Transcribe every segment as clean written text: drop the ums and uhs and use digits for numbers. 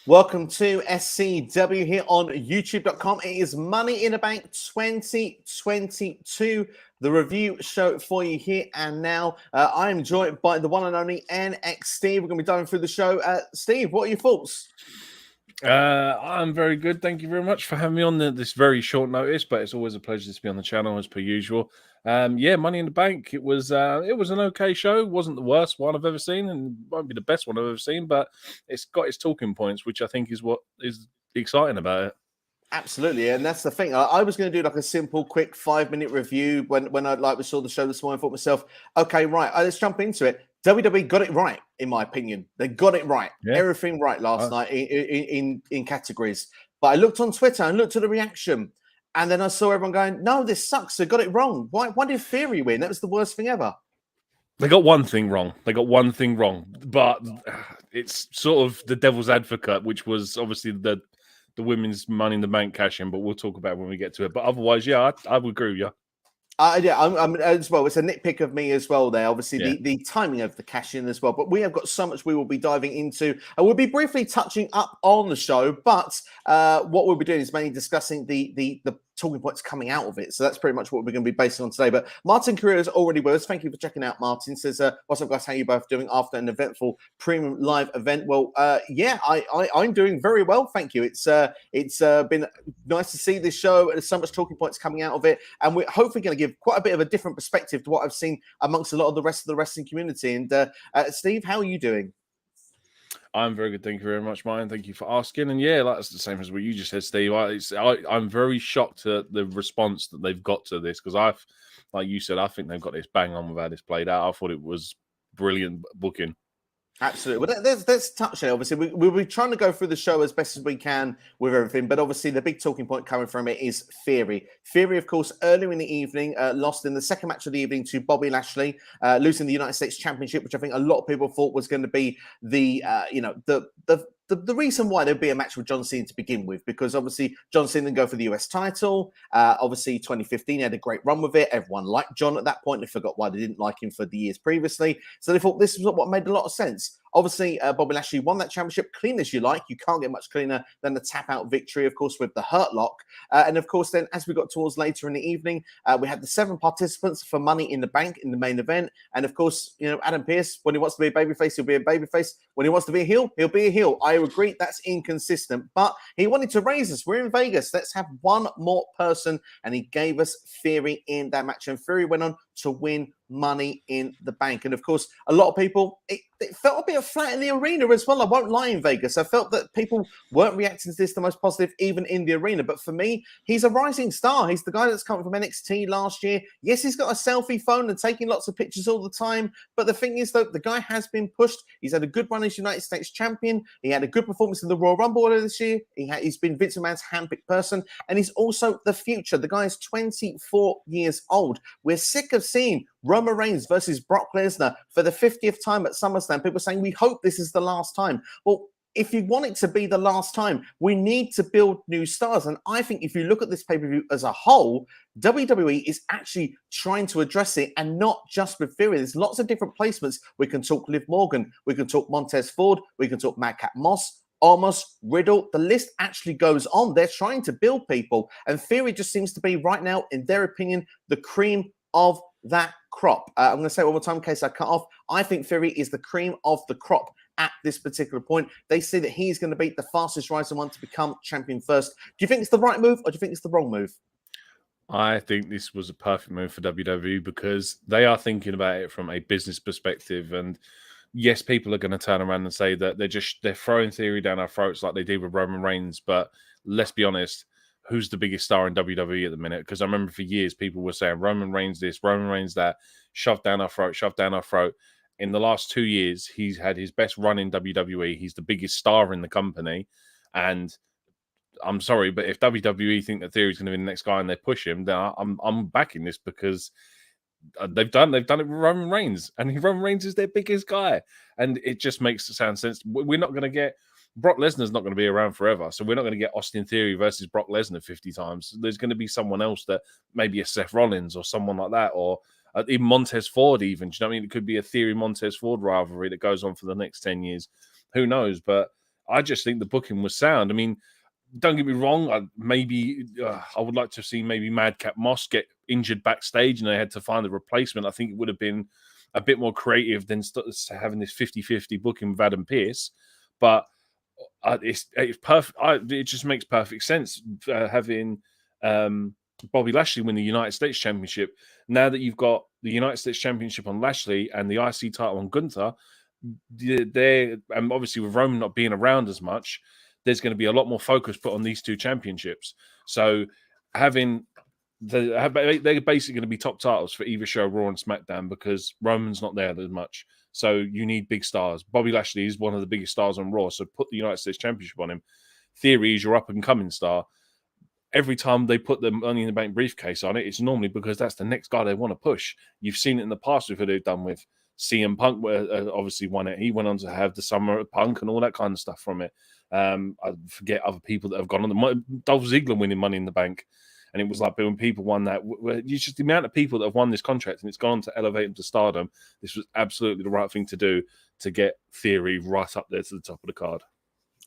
Welcome to SCW here on YouTube.com. It is Money in the Bank 2022, the review show for you here and now. I am joined by the one and only NX Steve. We're going to be diving through the show. Steve, what are your thoughts? I'm very good. Thank you very much for having me on this very short notice, but it's always a pleasure to be on the channel as per usual. Money in the Bank. It was an okay show. It wasn't the worst one I've ever seen, and won't be the best one I've ever seen, but it's got its talking points, which I think is what is exciting about it. Absolutely, and that's the thing. I was going to do like a simple, quick 5-minute review when we saw the show this morning. I thought to myself, okay, right, let's jump into it. WWE got it right, in my opinion. They got it right, everything right last night in categories. But I looked on Twitter and looked at the reaction, and then I saw everyone going, "No, this sucks. They got it wrong. Why did Theory win? That was the worst thing ever." They got one thing wrong. But it's sort of the devil's advocate, which was obviously the women's Money in the Bank cash-in, but we'll talk about it when we get to it. But otherwise, I would agree with you. I'm as well. It's a nitpick of me as well there. Obviously, the timing of the cash-in as well. But we have got so much we will be diving into. We'll be briefly touching up on the show, but what we'll be doing is mainly discussing the talking points coming out of it. So that's pretty much what we're going to be basing on today. But Martin Carrera is already with us. Thank you for checking out, Martin. Says, what's up, guys? How are you both doing after an eventful premium live event? Well, I'm doing very well. Thank you. It's been nice to see this show. There's so much talking points coming out of it. And we're hopefully going to give quite a bit of a different perspective to what I've seen amongst a lot of the rest of the wrestling community. And Steve, how are you doing? I'm very good. Thank you very much, Ryan. Thank you for asking. And yeah, that's the same as what you just said, Steve. I'm very shocked at the response that they've got to this because like you said, I think they've got this bang on with how this played out. I thought it was brilliant booking. Absolutely. Well, let's touch on it. Obviously, we'll be trying to go through the show as best as we can with everything. But obviously, the big talking point coming from it is Theory. Theory, of course, earlier in the evening, lost in the second match of the evening to Bobby Lashley, losing the United States Championship, which I think a lot of people thought was going to be the reason why there'd be a match with John Cena to begin with, because obviously John Cena didn't go for the US title. Obviously, 2015 he had a great run with it. Everyone liked John at that point. They forgot why they didn't like him for the years previously. So they thought this was what made a lot of sense. Obviously, Bobby Lashley won that championship clean as you like. You can't get much cleaner than the tap-out victory, of course, with the Hurt Lock. And of course, then as we got towards later in the evening, we had the 7 participants for Money in the Bank in the main event. And of course, Adam Pearce, when he wants to be a babyface, he'll be a babyface. When he wants to be a heel, he'll be a heel. I agree that's inconsistent, but he wanted to raise us. We're in Vegas. Let's have one more person. And he gave us Theory in that match. And Theory went on to win Money in the Bank. And of course, a lot of people, it felt a bit flat in the arena as well. I won't lie, in Vegas. I felt that people weren't reacting to this the most positive, even in the arena. But for me, he's a rising star. He's the guy that's coming from NXT last year. Yes, he's got a selfie phone and taking lots of pictures all the time. But the thing is, though, the guy has been pushed. He's had a good run as United States champion. He had a good performance in the Royal Rumble this year. He's been Vince McMahon's handpicked person. And he's also the future. The guy is 24 years old. We're sick of seeing Roman Reigns versus Brock Lesnar for the 50th time at SummerSlam. People saying, we hope this is the last time. Well, if you want it to be the last time, we need to build new stars. And I think if you look at this pay-per-view as a whole, WWE is actually trying to address it, and not just with Theory. There's lots of different placements. We can talk Liv Morgan. We can talk Montez Ford. We can talk Madcap Moss, Omos, Riddle. The list actually goes on. They're trying to build people. And Theory just seems to be, right now, in their opinion, the cream of that crop. I'm going to say it one more time in case I cut off. I think Theory is the cream of the crop at this particular point. They say that he's going to be the fastest rising one to become champion first. Do you think it's the right move, or do you think it's the wrong move? I think this was a perfect move for WWE because they are thinking about it from a business perspective. And yes, people are going to turn around and say that they're throwing Theory down our throats like they did with Roman Reigns. But let's be honest, who's the biggest star in WWE at the minute? Because I remember for years people were saying Roman Reigns this, Roman Reigns that, shoved down our throat, shoved down our throat. In the last 2 years, he's had his best run in WWE. He's the biggest star in the company. And I'm sorry, but if WWE think that Theory's going to be the next guy and they push him, then I'm backing this because they've done it with Roman Reigns, and Roman Reigns is their biggest guy, and it just makes it sound sense. We're not going to get Brock Lesnar's not going to be around forever, so we're not going to get Austin Theory versus Brock Lesnar 50 times. There's going to be someone else, that maybe a Seth Rollins or someone like that, or even Montez Ford. Even, do you know what I mean? It could be a Theory Montez Ford rivalry that goes on for the next 10 years. Who knows? But I just think the booking was sound. I mean, don't get me wrong. I would like to see maybe Madcap Moss get injured backstage and they had to find a replacement. I think it would have been a bit more creative than having this 50-50 booking with Adam Pearce. But it's perfect. It just makes perfect sense having Bobby Lashley win the United States Championship. Now that you've got the United States Championship on Lashley and the IC title on Gunther, and obviously with Roman not being around as much, there's going to be a lot more focus put on these two championships. So having they're basically going to be top titles for either show, Raw and SmackDown, because Roman's not there as much. So you need big stars. Bobby Lashley is one of the biggest stars on Raw, so put the United States Championship on him. Theory is your up-and-coming star. Every time they put the Money in the Bank briefcase on it, it's normally because that's the next guy they want to push. You've seen it in the past with who they've done with CM Punk, where obviously won it. He went on to have the Summer of Punk and all that kind of stuff from it. I forget other people that have gone on. Dolph Ziggler winning Money in the Bank. And it was like when people won that, it's just the amount of people that have won this contract and it's gone on to elevate them to stardom. This was absolutely the right thing to do to get Theory right up there to the top of the card.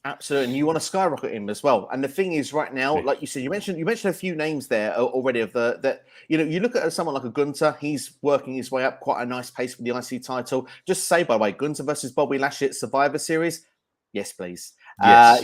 Absolutely, and you want to skyrocket him as well. And the thing is, right now, like you said, you mentioned a few names there already of that. You look at someone like a Gunther. He's working his way up quite a nice pace with the IC title. Just say, by the way, Gunther versus Bobby Lashley at Survivor Series. Yes, please. Yes,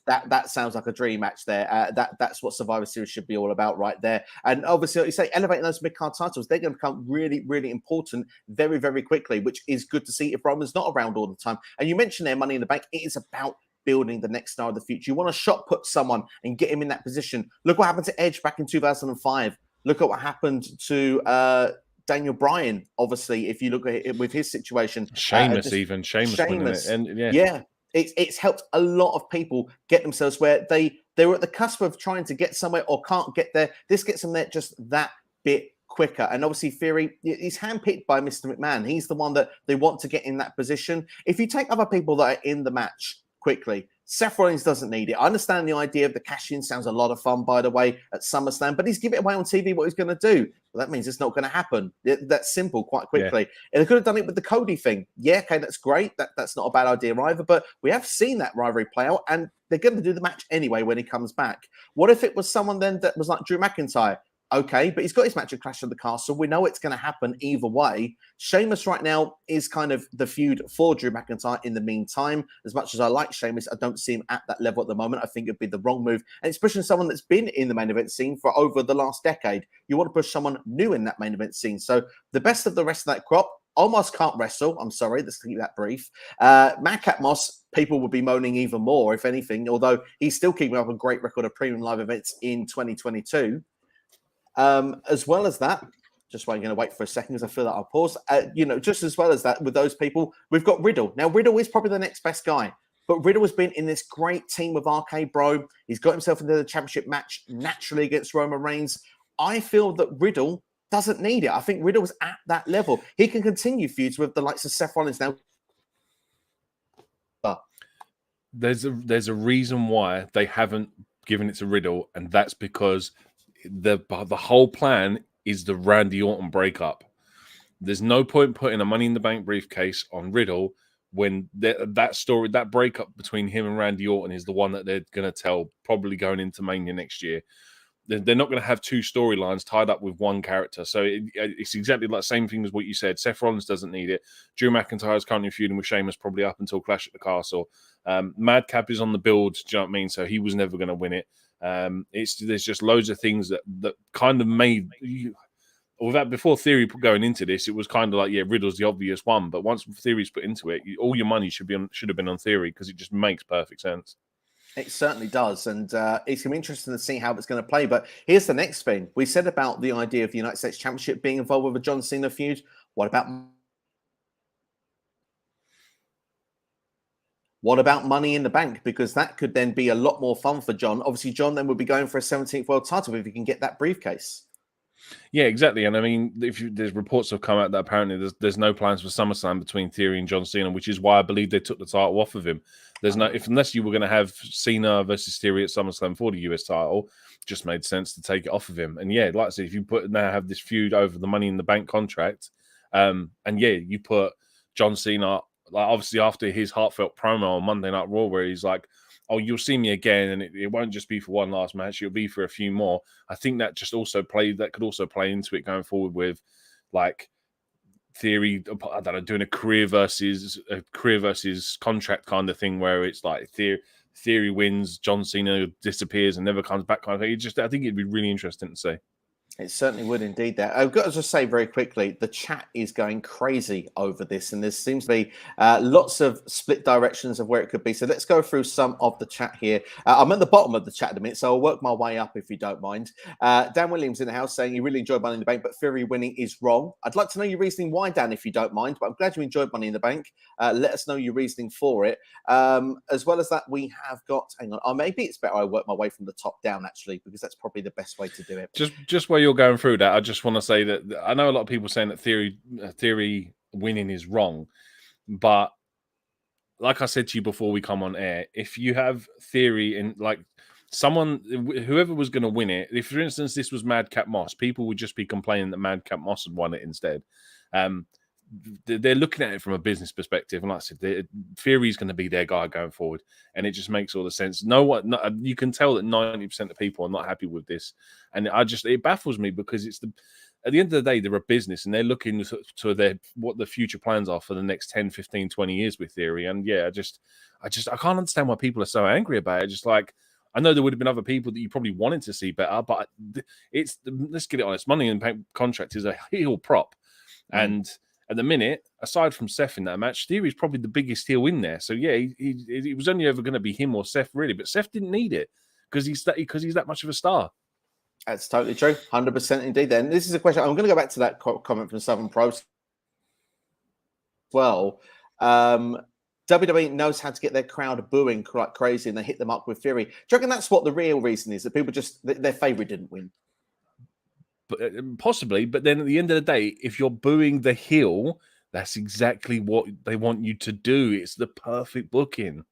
that sounds like a dream match there. That's what Survivor Series should be all about right there. And obviously, like you say, elevating those mid-card titles, they're going to become really, really important very, very quickly, which is good to see if Roman's not around all the time. And you mentioned there, Money in the Bank. It is about building the next star of the future. You want to shot put someone and get him in that position. Look what happened to Edge back in 2005. Look at what happened to Daniel Bryan, obviously, if you look at it with his situation. Sheamus winning it. And yeah. It's helped a lot of people get themselves where they were at the cusp of trying to get somewhere or can't get there. This gets them there just that bit quicker. And obviously, Theory is handpicked by Mr. McMahon. He's the one that they want to get in that position. If you take other people that are in the match quickly, Seth Rollins doesn't need it. I understand the idea of the cash-in. Sounds a lot of fun, by the way, at SummerSlam, but he's giving it away on TV what he's going to do. Well, that means it's not going to happen. That's simple, quite quickly. Yeah. And they could have done it with the Cody thing. Yeah, okay, that's great. That's not a bad idea either, but we have seen that rivalry play out, and they're going to do the match anyway when he comes back. What if it was someone then that was like Drew McIntyre? Okay, but he's got his match at Clash of the Castle. We know it's going to happen either way. Sheamus right now is kind of the feud for Drew McIntyre in the meantime. As much as I like Sheamus, I don't see him at that level at the moment. I think it'd be the wrong move. And it's pushing someone that's been in the main event scene for over the last decade. You want to push someone new in that main event scene. So the best of the rest of that crop almost can't wrestle. I'm sorry, let's keep that brief. Madcap Moss, people would be moaning even more, if anything, although he's still keeping up a great record of premium live events in 2022. As well as that, just going to wait for a second because I feel that I'll pause. Just as well as that, with those people, we've got Riddle. Now, Riddle is probably the next best guy, but Riddle has been in this great team with RK Bro. He's got himself into the championship match naturally against Roman Reigns. I feel that Riddle doesn't need it. I think Riddle's at that level. He can continue feuds with the likes of Seth Rollins now. But there's a reason why they haven't given it to Riddle, and that's because the whole plan is the Randy Orton breakup. There's no point putting a Money in the Bank briefcase on Riddle when that breakup between him and Randy Orton is the one that they're going to tell probably going into Mania next year. They're not going to have two storylines tied up with one character. So it's exactly like the same thing as what you said. Seth Rollins doesn't need it. Drew McIntyre is currently feuding with Sheamus probably up until Clash at the Castle. Madcap is on the build, do you know what I mean? So he was never going to win it. There's just loads of things that kind of made without before Theory going into this, it was kind of like, yeah, Riddle's the obvious one, but once Theory's put into it, all your money should have been on Theory because it just makes perfect sense. It certainly does, and it's going to be interesting to see how it's going to play. But here's the next thing: we said about the idea of the United States Championship being involved with a John Cena feud. What about Money in the Bank? Because that could then be a lot more fun for John. Obviously, John then would be going for a 17th world title if he can get that briefcase. Yeah, exactly. And I mean, there's reports have come out that apparently there's no plans for SummerSlam between Theory and John Cena, which is why I believe they took the title off of him. There's unless you were going to have Cena versus Theory at SummerSlam for the US title, just made sense to take it off of him. And yeah, like I said, if you now have this feud over the Money in the Bank contract, and yeah, you put John Cena like obviously after his heartfelt promo on Monday Night Raw, where he's like, "Oh, you'll see me again, and it won't just be for one last match; it'll be for a few more." I think that could also play into it going forward with like Theory. I don't know, doing a career versus contract kind of thing, where it's like Theory wins, John Cena disappears and never comes back kind of thing. I think it'd be really interesting to see. It certainly would indeed. That I've got to just say very quickly, the chat is going crazy over this, and there seems to be lots of split directions of where it could be. So let's go through some of the chat here. I'm at the bottom of the chat at a minute, so I'll work my way up if you don't mind. Dan Williams in the house saying he really enjoyed Money in the Bank, but Theory winning is wrong. I'd like to know your reasoning why, Dan, if you don't mind. But I'm glad you enjoyed Money in the Bank. Let us know your reasoning for it. As well as that, we have got. Hang on, maybe it's better I work my way from the top down actually, because that's probably the best way to do it. Just while you're going through that, I just want to say that I know a lot of people saying that Theory winning is wrong, but like I said to you before we come on air, if you have Theory and like whoever was going to win it, if for instance this was Madcap Moss, people would just be complaining that Madcap Moss had won it instead. They're looking at it from a business perspective, and like I said, Theory's going to be their guy going forward, and it just makes all the sense. You can tell that 90% of people are not happy with this, and it baffles me because at the end of the day, they're a business and they're looking to what the future plans are for the next 10, 15, 20 years with Theory. And yeah, I can't understand why people are so angry about it. Just like, I know there would have been other people that you probably wanted to see better, but let's get it honest. Money in the Bank contract is a heel prop. And at the minute, aside from Seth in that match, Theory is probably the biggest heel in there. So yeah, it was only ever going to be him or Seth really, but Seth didn't need it because he's that much of a star. That's totally true. 100% indeed. Then this is a question. I'm going to go back to that comment from Southern Pro as well. WWE knows how to get their crowd booing quite crazy, and they hit them up with Theory. Do you reckon that's what the real reason is, that people just their favorite didn't win? But, possibly, but then at the end of the day, if you're booing the heel, that's exactly what they want you to do. It's the perfect booking.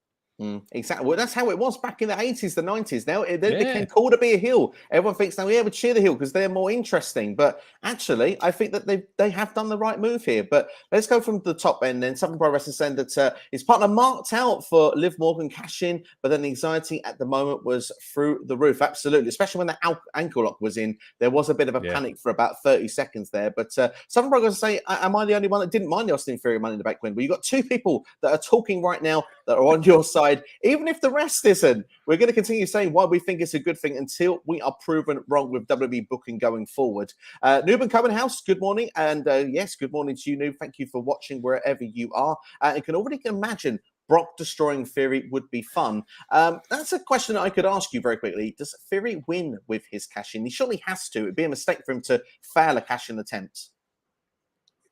Exactly. Well, that's how it was back in the 80s, the 90s. Now they became cool to be a heel. Everyone thinks now, we cheer the heel because they're more interesting. But actually, I think that they have done the right move here. But let's go from the top end then. Southern Pro Wrestling saying that his partner marked out for Liv Morgan cash in, but then the anxiety at the moment was through the roof. Absolutely. Especially when the ankle lock was in, there was a bit of a panic for about 30 seconds there. But Southern Pro going to say, am I the only one that didn't mind the Austin Theory Money in the Bank win? But you've got two people that are talking right now that are on your side. Even if the rest isn't, we're going to continue saying why we think it's a good thing until we are proven wrong with WWE booking going forward. Noob and Cohen House, good morning. And yes, good morning to you, Noob. Thank you for watching wherever you are. And can already imagine Brock destroying Theory would be fun. That's a question that I could ask you very quickly. Does Theory win with his cash-in? He surely has to. It'd be a mistake for him to fail a cash-in attempt.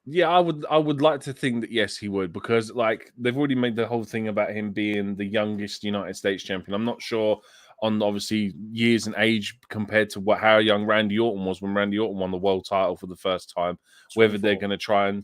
Yeah, I would like to think that yes, he would, because like they've already made the whole thing about him being the youngest United States champion. I'm not sure on obviously years and age compared to how young Randy Orton was when Randy Orton won the world title for the first time. 24. Whether they're going to try and,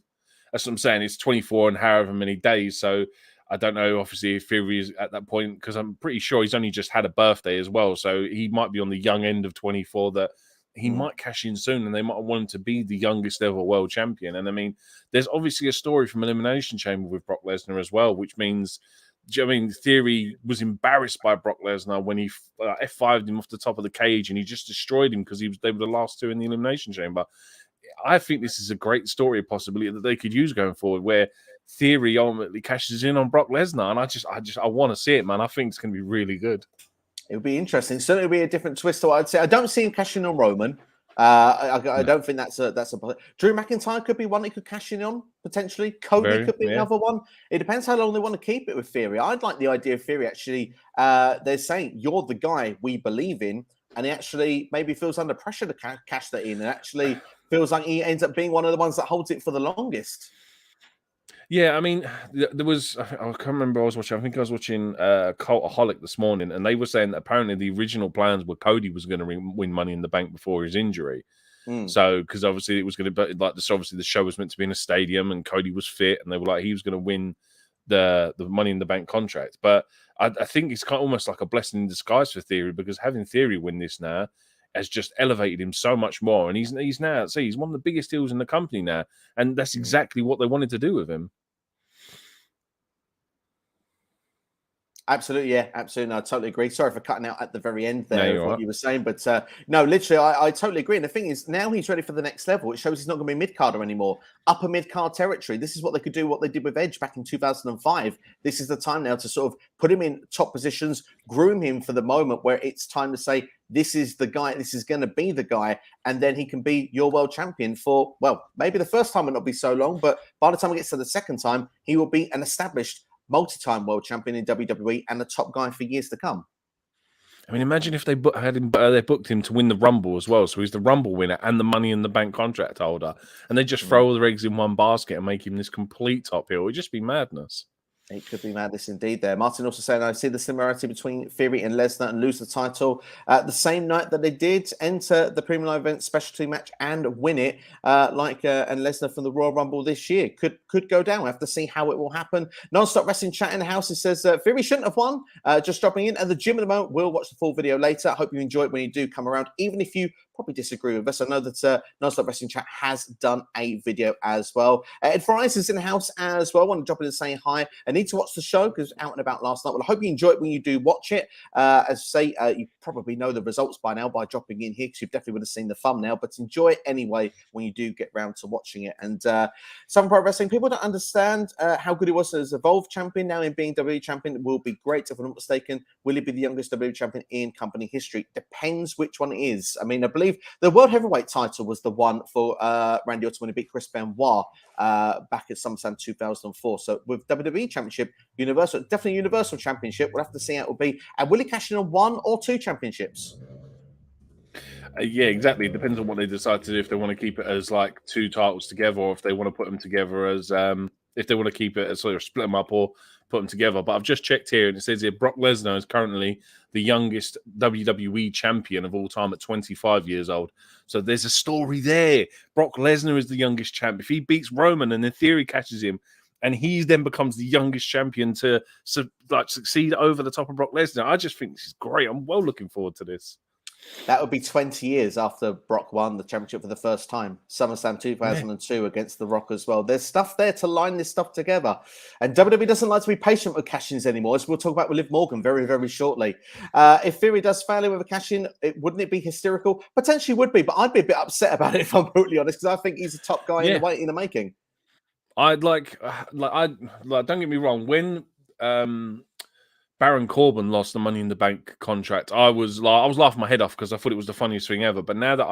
that's what I'm saying, it's 24 and however many days. So I don't know, obviously, if Theory is at that point, because I'm pretty sure he's only just had a birthday as well. So he might be on the young end of 24 that he might cash in soon, and they might want him to be the youngest ever world champion. And I mean, there's obviously a story from Elimination Chamber with Brock Lesnar as well, which means, Theory was embarrassed by Brock Lesnar when he F5'd him off the top of the cage, and he just destroyed him because they were the last two in the Elimination Chamber. I think this is a great story, possibly, that they could use going forward, where Theory ultimately cashes in on Brock Lesnar, and I want to see it, man. I think it's going to be really good. It would be interesting. Certainly, be a different twist. So I'd say I don't see him cashing on Roman. I don't think that's a. Drew McIntyre could be one he could cash in on potentially. Cody could be another one. It depends how long they want to keep it with Theory. I'd like the idea of Theory actually. They're saying you're the guy we believe in, and he actually maybe feels under pressure to cash that in, and actually feels like he ends up being one of the ones that holds it for the longest. Yeah, I mean, there was, I can't remember I was watching, I think I was watching Cultaholic this morning, and they were saying that apparently the original plans were Cody was going to win Money in the Bank before his injury. So, because obviously it was going to be like this, obviously the show was meant to be in a stadium and Cody was fit, and they were like, he was going to win the Money in the Bank contract. But I think it's kind of almost like a blessing in disguise for Theory, because having Theory win this now has just elevated him so much more. And he's now, he's one of the biggest deals in the company now. And that's exactly what they wanted to do with him. Absolutely, yeah, absolutely. No, I totally agree. Sorry for cutting out at the very end No, there of you're what right. you were saying, but no, literally, I totally agree. And the thing is, now he's ready for the next level. It shows he's not going to be mid-carder anymore, upper mid-card territory. This is what they could do, what they did with Edge back in 2005. This is the time now to sort of put him in top positions, groom him for the moment where it's time to say, this is the guy, this is going to be the guy, and then he can be your world champion for, well, maybe the first time will not be so long, but by the time it gets to the second time, he will be an established multi-time world champion in WWE and the top guy for years to come. I mean, imagine if they had him, they booked him to win the Rumble as well. So he's the Rumble winner and the Money in the Bank contract holder, and they just throw all their eggs in one basket and make him this complete top heel. It'd just be madness. It could be madness indeed there. Martin also saying, I see the similarity between Theory and Lesnar and lose the title the same night that they did enter the Premium Live Event specialty match and win it, and Lesnar from the Royal Rumble this year. Could go down. We'll have to see how it will happen. Non-stop wrestling chat in the house. It says, Theory shouldn't have won. Just dropping in. At the gym at the moment, we'll watch the full video later. I hope you enjoy it when you do come around, even if you probably disagree with us. I know that Non-Stop Wrestling Chat has done a video as well. Ed Fries is in the house as well. I want to drop in and say hi. I need to watch the show because out and about last night. Well, I hope you enjoy it when you do watch it. As I say, you probably know the results by now by dropping in here because you definitely would have seen the thumbnail, but enjoy it anyway when you do get round to watching it. And some pro wrestling people don't understand how good he was as Evolve champion. Now in being WWE champion will be great. If I'm not mistaken, will he be the youngest WWE champion in company history? Depends which one it is. I mean, I believe the World Heavyweight title was the one for Randy Orton when he beat Chris Benoit back at SummerSlam 2004. So with WWE Championship, definitely Universal Championship, we'll have to see how it will be. And will he cash in on 1 or 2 championships? Yeah, exactly. It depends on what they decide to do. If they want to keep it as like 2 titles together, or if they want to put them together as if they want to keep it as sort of split them up or put them together. But I've just checked here and it says here Brock Lesnar is currently the youngest WWE champion of all time at 25 years old. So there's a story there. Brock Lesnar is the youngest champ. If he beats Roman and in theory catches him, and he then becomes the youngest champion to succeed over the top of Brock Lesnar, I just think this is great. I'm well looking forward to this. That would be 20 years after Brock won the championship for the first time. SummerSlam 2002 against The Rock as well. There's stuff there to line this stuff together. And WWE doesn't like to be patient with cash-ins anymore, as we'll talk about with Liv Morgan very, very shortly. If Theory does fail with a cash-in, wouldn't it be hysterical? Potentially would be, but I'd be a bit upset about it if I'm brutally honest, because I think he's a top guy in the making. I'd like, don't get me wrong, when Baron Corbin lost the Money in the Bank contract, I was laughing my head off because I thought it was the funniest thing ever. But now that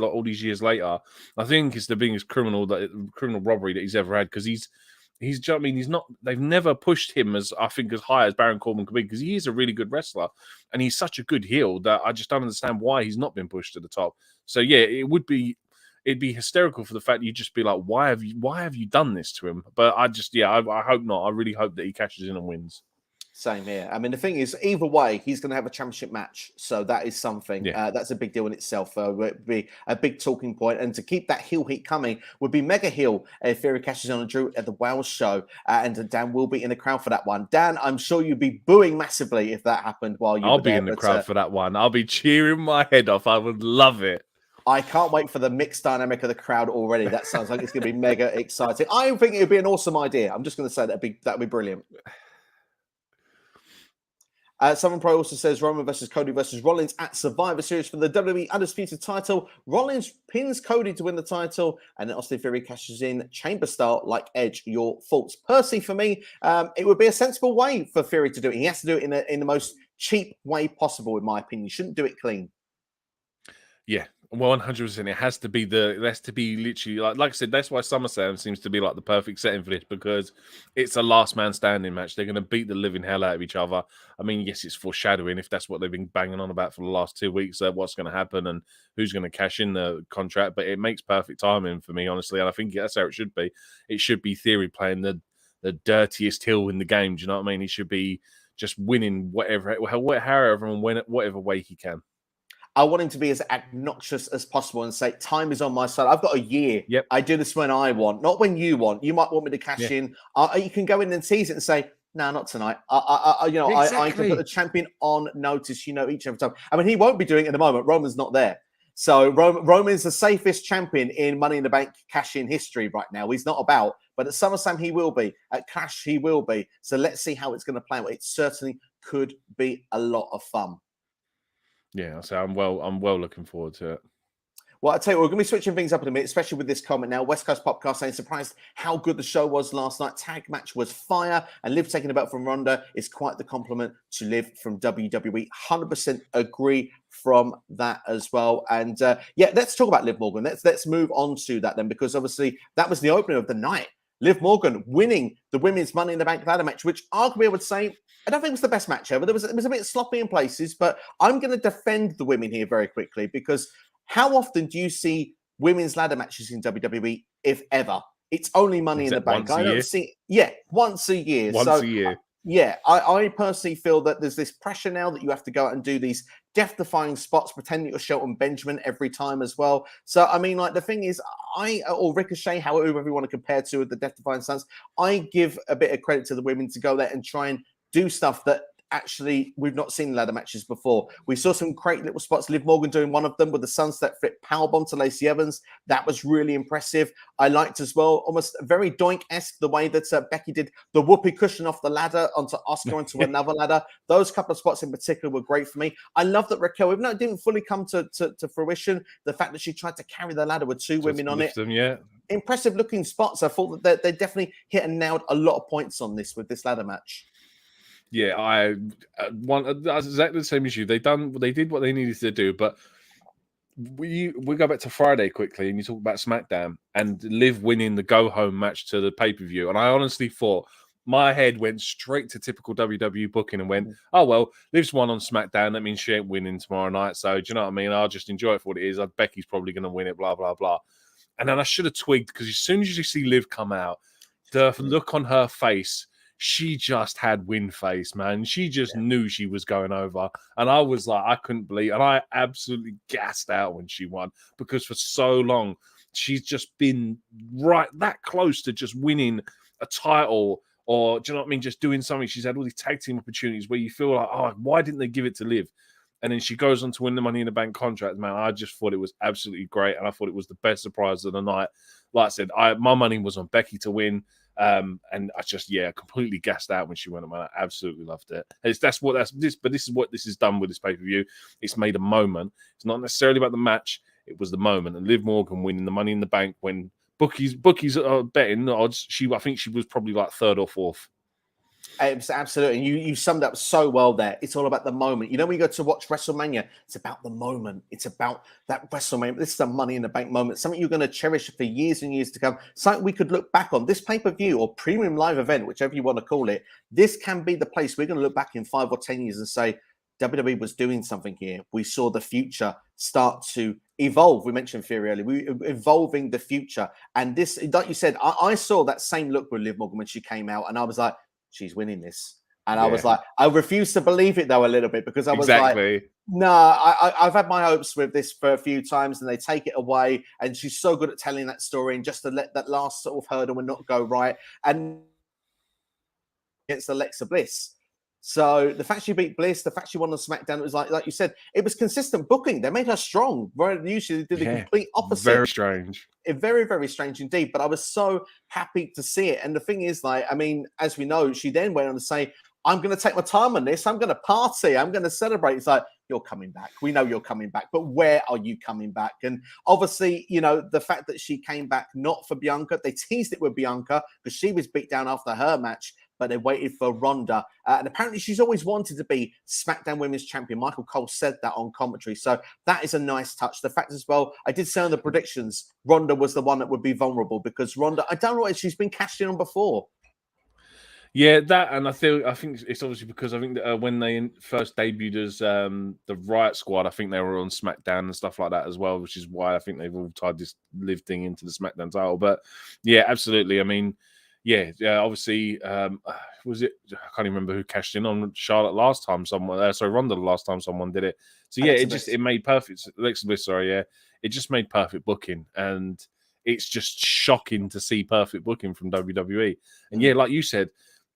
all these years later, I think it's the biggest criminal robbery that he's ever had, because I mean, he's not. They've never pushed him as high as Baron Corbin could be, because he is a really good wrestler and he's such a good heel that I just don't understand why he's not been pushed to the top. So yeah, it'd be hysterical for the fact that you'd just be like, why have you done this to him? But I hope not. I really hope that he cashes in and wins. Same here. I mean, the thing is, either way, he's going to have a championship match. So that is something. Yeah. That's a big deal in itself. It would be a big talking point. And to keep that heel heat coming would be mega heel if Theory cashes on Drew at the Wales show. And Dan will be in the crowd for that one. Dan, I'm sure you'd be booing massively if that happened while you were there. I'll be in the crowd for that one. I'll be cheering my head off. I would love it. I can't wait for the mixed dynamic of the crowd already. That sounds like it's going to be mega exciting. I think it would be an awesome idea. I'm just going to say that would be brilliant. Someone Pro also says Roman versus Cody versus Rollins at Survivor Series for the WWE Undisputed title. Rollins pins Cody to win the title, and then Austin Theory cashes in chamber style like Edge. Your thoughts? Personally, for me, it would be a sensible way for Theory to do it. He has to do it in the most cheap way possible, in my opinion. You shouldn't do it clean. Yeah. 100%. It has to be literally like I said. That's why SummerSlam seems to be like the perfect setting for this, because it's a last man standing match. They're going to beat the living hell out of each other. I mean, yes, it's foreshadowing if that's what they've been banging on about for the last 2 weeks. What's going to happen and who's going to cash in the contract? But it makes perfect timing for me, honestly, and I think that's how it should be. It should be Theory playing the dirtiest heel in the game. Do you know what I mean? He should be just winning however and whatever way he can. I want him to be as obnoxious as possible and say, time is on my side. I've got a year. Yep. I do this when I want, not when you want. You might want me to cash in. You can go in and tease it and say, no, not tonight. I can put the champion on notice, each and every time. I mean, he won't be doing it at the moment. Roman's not there. So Roman's the safest champion in Money in the Bank cash-in history right now. He's not about, but at SummerSlam he will be. At Clash he will be. So let's see how it's going to play out. It certainly could be a lot of fun. Yeah, so I'm well looking forward to it. Well, I tell you, we're going to be switching things up in a minute, especially with this comment now. West Coast Popcast saying, surprised how good the show was last night. Tag match was fire, and Liv taking the belt from Ronda is quite the compliment to Liv from WWE. 100% agree from that as well. And yeah, let's talk about Liv Morgan. Let's move on to that then, because obviously that was the opener of the night. Liv Morgan winning the women's Money in the Bank ladder match, which arguably I would say, I don't think it was the best match ever. It was a bit sloppy in places, but I'm going to defend the women here very quickly, because how often do you see women's ladder matches in WWE, if ever? It's only Money in the Bank. I don't see, once a year. Once a year. Yeah, I personally feel that there's this pressure now that you have to go out and do these death-defying spots, pretending you're Shelton Benjamin every time as well. So, I mean, like, the thing is, or Ricochet, however you want to compare to the death-defying stunts, I give a bit of credit to the women to go there and try and do stuff that actually we've not seen ladder matches before. We saw some great little spots. Liv Morgan doing one of them with the sunset flip powerbomb to Lacey Evans. That was really impressive. I liked as well, almost very Doink-esque, the way that Becky did the whoopee cushion off the ladder onto Oscar onto another ladder. Those couple of spots in particular were great for me. I love that Raquel, even though it didn't fully come to fruition, the fact that she tried to carry the ladder with two women on it. Impressive looking spots. I thought that they definitely hit and nailed a lot of points on this with this ladder match. Yeah, I want exactly the same issue. They did what they needed to do, but we go back to Friday quickly, and you talk about SmackDown and Liv winning the go home match to the pay per view, and I honestly thought my head went straight to typical WWE booking and went, oh well, Liv's won on SmackDown. That means she ain't winning tomorrow night. So do you know what I mean? I'll just enjoy it for what it is. Becky's probably going to win it. Blah blah blah. And then I should have twigged, because as soon as you see Liv come out, the look on her face. She just had win face, man. She just knew she was going over. And I was like, I couldn't believe. And I absolutely gassed out when she won, because for so long, she's just been right that close to just winning a title, or do you know what I mean? Just doing something. She's had all these tag team opportunities where you feel like, oh, why didn't they give it to Liv? And then she goes on to win the Money in the Bank contract, man. I just thought it was absolutely great. And I thought it was the best surprise of the night. Like I said, my money was on Becky to win. And I just completely gassed out when she went on. I absolutely loved it. But this is what this has done with this pay-per-view. It's made a moment. It's not necessarily about the match. It was the moment. And Liv Morgan winning the Money in the Bank when bookies are betting odds. I think she was probably like third or fourth. Absolutely. And you summed up so well there. It's all about the moment. You know, when you go to watch WrestleMania, it's about the moment. It's about that WrestleMania. This is a Money in the Bank moment, something you're going to cherish for years and years to come. Something we could look back on. This pay-per-view or premium live event, whichever you want to call it, this can be the place we're going to look back in 5 or 10 years and say, WWE was doing something here. We saw the future start to evolve. We mentioned Fury earlier. We evolving the future. And this, like you said, I saw that same look with Liv Morgan when she came out, and I was like, she's winning this. And I was like, I refuse to believe it though a little bit, because I was like, no, I've had my hopes with this for a few times, and they take it away. And she's so good at telling that story, and just to let that last sort of hurdle and not go right. And against Alexa Bliss. So the fact she beat Bliss, the fact she won on SmackDown, it was like you said, it was consistent booking. They made her strong. Usually they did the complete opposite. Very strange. Very, very strange indeed. But I was so happy to see it. And the thing is, like, I mean, as we know, she then went on to say, I'm going to take my time on this. I'm going to party. I'm going to celebrate. It's like, you're coming back. We know you're coming back, but where are you coming back? And obviously, you know, the fact that she came back not for Bianca, they teased it with Bianca because she was beat down after her match, but they waited for Ronda. And apparently she's always wanted to be SmackDown Women's Champion. Michael Cole said that on commentary. So that is a nice touch. The fact as well, I did say on the predictions, Ronda was the one that would be vulnerable, because Ronda, I don't know what she's been cashed in on before. Yeah, that, and I think it's obviously because I think that, when they first debuted as the Riot Squad, I think they were on SmackDown and stuff like that as well, which is why I think they've all tied this Liv thing into the SmackDown title. But yeah, absolutely. I mean, obviously, was it? I can't even remember who cashed in on Charlotte last time. Ronda the last time someone did it. So yeah, it made perfect. Alexa Bliss, it just made perfect booking, and it's just shocking to see perfect booking from WWE. And yeah, like you said,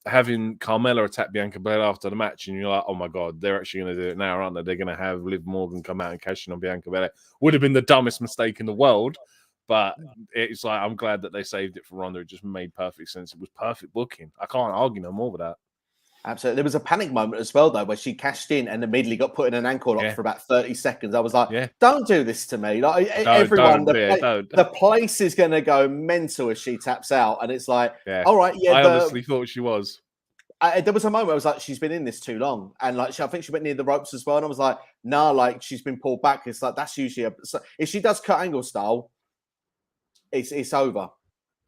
having Carmella attack Bianca Belair after the match, and you're like, oh my God, they're actually going to do it now, aren't they? They're going to have Liv Morgan come out and cash in on Bianca Belair. Would have been the dumbest mistake in the world, but it's like, I'm glad that they saved it for Ronda. It just made perfect sense. It was perfect booking. I can't argue no more with that. Absolutely. There was a panic moment as well, though, where she cashed in and immediately got put in an ankle lock for about 30 seconds. I was like, don't do this to me. Like everyone, don't. The place is going to go mental if she taps out. And it's like, all right, I honestly thought she was. There was a moment I was like, she's been in this too long. And like, I think she went near the ropes as well. And I was like, nah, like she's been pulled back. It's like, that's usually if she does Kurt Angle style, it's over.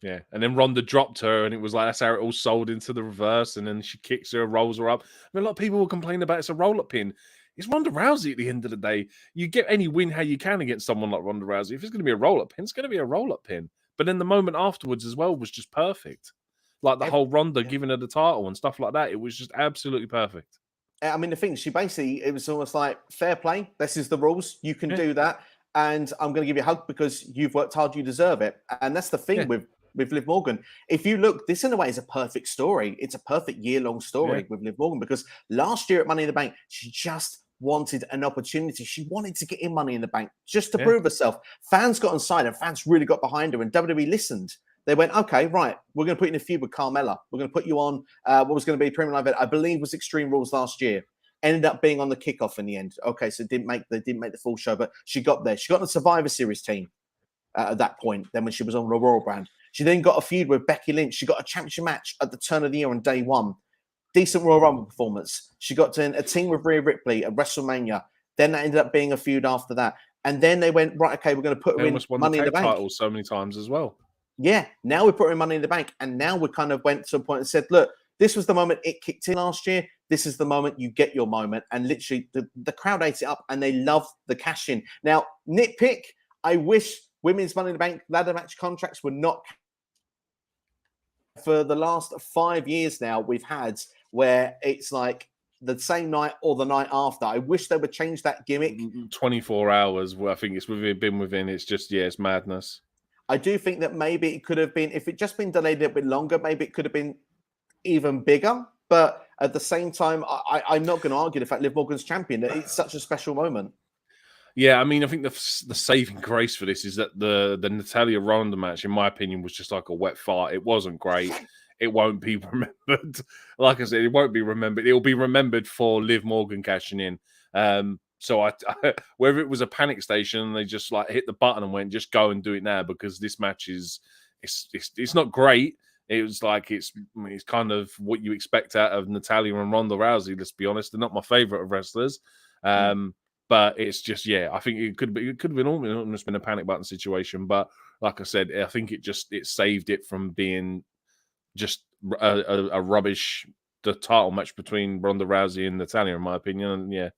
Yeah, and then Ronda dropped her, and it was like that's how it all sold into the reverse. And then she kicks her, rolls her up. I mean, a lot of people will complain about it's a roll-up pin. It's Ronda Rousey at the end of the day. You get any win how you can against someone like Ronda Rousey. If it's going to be a roll-up pin, it's going to be a roll-up pin. But then the moment afterwards as well was just perfect. Like the whole Ronda giving her the title and stuff like that. It was just absolutely perfect. I mean, the thing, it was almost like fair play. This is the rules. You can do that. And I'm going to give you a hug because you've worked hard. You deserve it. And that's the thing with Liv Morgan. If you look, this in a way is a perfect story. It's a perfect year-long story with Liv Morgan because last year at Money in the Bank, she just wanted an opportunity. She wanted to get in Money in the Bank just to prove herself. Fans got on side and fans really got behind her and WWE listened. They went, okay, right, we're going to put you in a feud with Carmella. We're going to put you on what was going to be a premium live event, I believe was Extreme Rules last year. Ended up being on the kickoff in the end. Okay, so they didn't make the full show, but she got there. She got the Survivor Series team at that point, then when she was on the Royal brand. She then got a feud with Becky Lynch. She got a championship match at the turn of the year on day one. Decent Royal Rumble performance. She got a team with Rhea Ripley at WrestleMania. Then that ended up being a feud after that. And then they went, right, okay, we're going to put her in Money in the Bank. Titles so many times as well. Yeah, now we put her in Money in the Bank. And now we kind of went to a point and said, look, this was the moment it kicked in last year. This is the moment you get your moment. And literally the crowd ate it up and they love the cash in. Now, nitpick, I wish women's Money in the Bank ladder match contracts were not. For the last 5 years now, we've had where it's like the same night or the night after. I wish they would change that gimmick. 24 hours, I think it's been within. It's just, it's madness. I do think that maybe it could have been, if it just been delayed a little bit longer, maybe it could have been even bigger. But at the same time, I'm not going to argue the fact Liv Morgan's champion. It's such a special moment. Yeah, I mean, I think the saving grace for this is that the Natalya Ronda match, in my opinion, was just like a wet fart. It wasn't great. It won't be remembered. Like I said, it won't be remembered. It will be remembered for Liv Morgan cashing in. So I whether it was a panic station, they just like hit the button and went, just go and do it now because this match is it's not great. It was like it's kind of what you expect out of Natalya and Ronda Rousey. Let's be honest, they're not my favorite of wrestlers. But it's just, I think it could have been almost been a panic button situation. But like I said, I think it saved it from being just a rubbish the title match between Ronda Rousey and Natalya, in my opinion. And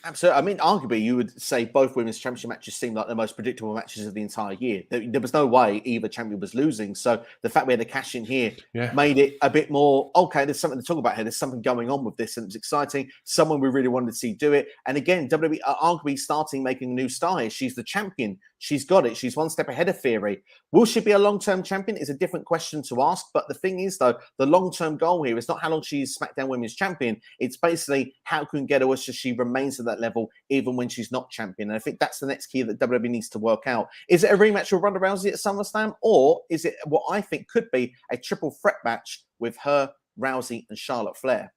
absolutely. I mean, arguably, you would say both women's championship matches seemed like the most predictable matches of the entire year. There was no way either champion was losing. So the fact we had the cash in here made it a bit more, okay, there's something to talk about here. There's something going on with this, and it's exciting. Someone we really wanted to see do it. And again, WWE are arguably starting making a new star here. She's the champion. She's got it. She's one step ahead of Theory. Will she be a long-term champion is a different question to ask. But the thing is, though, the long-term goal here is not how long she's SmackDown Women's Champion. It's basically how can get her so she remains at that level even when she's not champion. And I think that's the next key that WWE needs to work out. Is it a rematch with Ronda Rousey at SummerSlam? Or is it what I think could be a triple threat match with her, Rousey, and Charlotte Flair?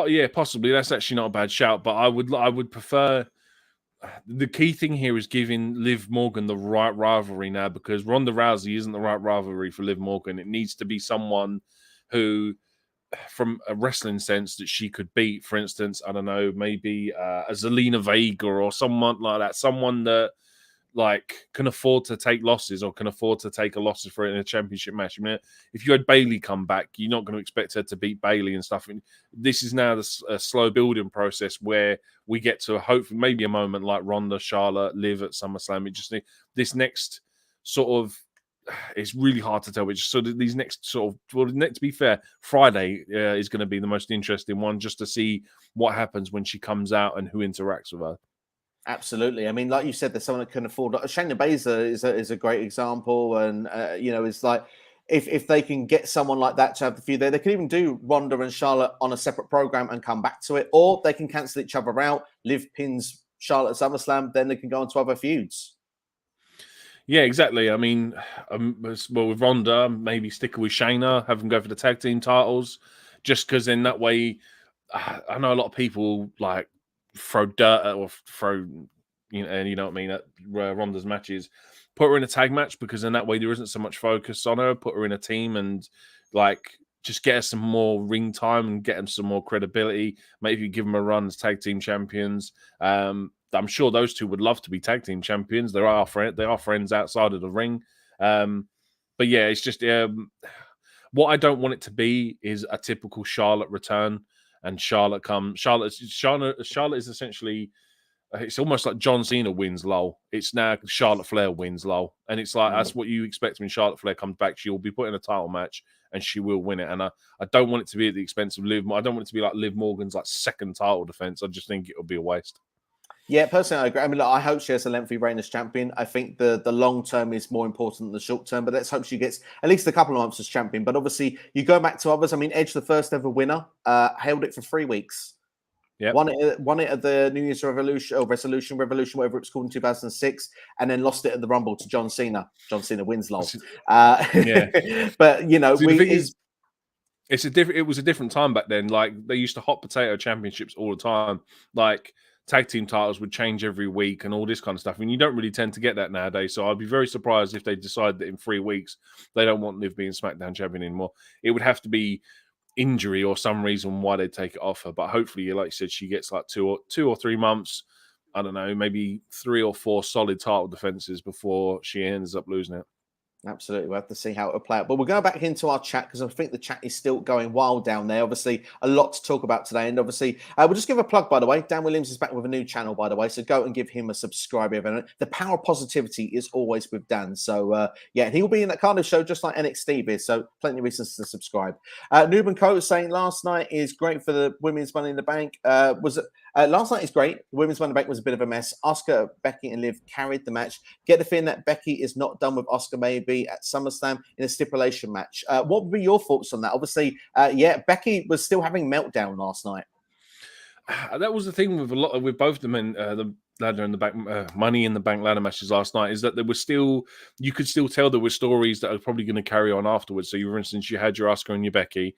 Yeah, possibly. That's actually not a bad shout, but I would prefer. The key thing here is giving Liv Morgan the right rivalry now, because Ronda Rousey isn't the right rivalry for Liv Morgan. It needs to be someone who, from a wrestling sense, that she could beat. For instance, I don't know, maybe a Zelina Vega or someone like that. Someone that like can afford to take losses or can afford to take a loss for it in a championship match. I mean, if you had Bayley come back, you're not going to expect her to beat Bayley and stuff. And this is now a slow building process where we get to hopefully maybe a moment like Ronda, Charlotte, Liv at SummerSlam. It just this next sort of, it's really hard to tell. But just sort of these next sort of, well, to be fair, Friday is going to be the most interesting one, just to see what happens when she comes out and who interacts with her. Absolutely. I mean, like you said, there's someone that can afford. Shayna Baszler is a great example, and it's like if they can get someone like that to have the feud there, they can even do Ronda and Charlotte on a separate program and come back to it, or they can cancel each other out. Liv pins Charlotte at SummerSlam, then they can go on to other feuds. Yeah, exactly. I mean, well, with Ronda, maybe stick with Shayna, have them go for the tag team titles, just because in that way, I know a lot of people like throw dirt or throw, and you know what I mean, at Ronda's matches. Put her in a tag match because in that way there isn't so much focus on her. Put her in a team and like just get her some more ring time and get them some more credibility. Maybe give them a run as tag team champions. I'm sure those two would love to be tag team champions. They are friends outside of the ring. But yeah, it's just what I don't want it to be is a typical Charlotte return and Charlotte is essentially it's almost like John Cena wins LOL. It's now Charlotte Flair wins LOL. And it's like that's what you expect when Charlotte Flair comes back. She will be put in a title match and she will win it. And I don't want it to be at the expense of Liv. I don't want it to be like Liv Morgan's like second title defense. I just think it'll be a waste. Yeah, personally, I agree. I mean, look, I hope she has a lengthy reign as champion. I think the long term is more important than the short term, but let's hope she gets at least a couple of months as champion. But obviously, you go back to others. I mean, Edge, the first ever winner, held it for 3 weeks. Yeah, won it at the New Year's Revolution or Revolution, whatever it's called in 2006, and then lost it at the Rumble to John Cena. John Cena wins LOL. Yeah, but you know, see, the thing is, it was a different time back then. Like they used to hot potato championships all the time. Like tag team titles would change every week and all this kind of stuff. And you don't really tend to get that nowadays. So I'd be very surprised if they decide that in 3 weeks they don't want Liv being SmackDown champion anymore. It would have to be injury or some reason why they take it off her. But hopefully, like you said, she gets like 2 or 3 months. I don't know, maybe 3 or 4 solid title defenses before she ends up losing it. Absolutely. We'll have to see how it'll play out. But we'll go back into our chat because I think the chat is still going wild down there. Obviously, a lot to talk about today. And obviously, we'll just give a plug, by the way. Dan Williams is back with a new channel, by the way. So go and give him a subscribe. The power of positivity is always with Dan. So, yeah, he will be in that kind of show just like NXT is. So plenty of reasons to subscribe. Noob and Co. saying last night is great for the women's Money in the Bank. Last night is great. The women's Money in the Bank was a bit of a mess. Asuka, Becky, and Liv carried the match. Get the feeling that Becky is not done with Asuka maybe at SummerSlam in a stipulation match. What would be your thoughts on that? Obviously, Becky was still having meltdown last night. That was the thing with both the men, the ladder in the back, Money in the Bank ladder matches last night, is that there was you could still tell there were stories that are probably going to carry on afterwards. So, for instance, you had your Asuka and your Becky.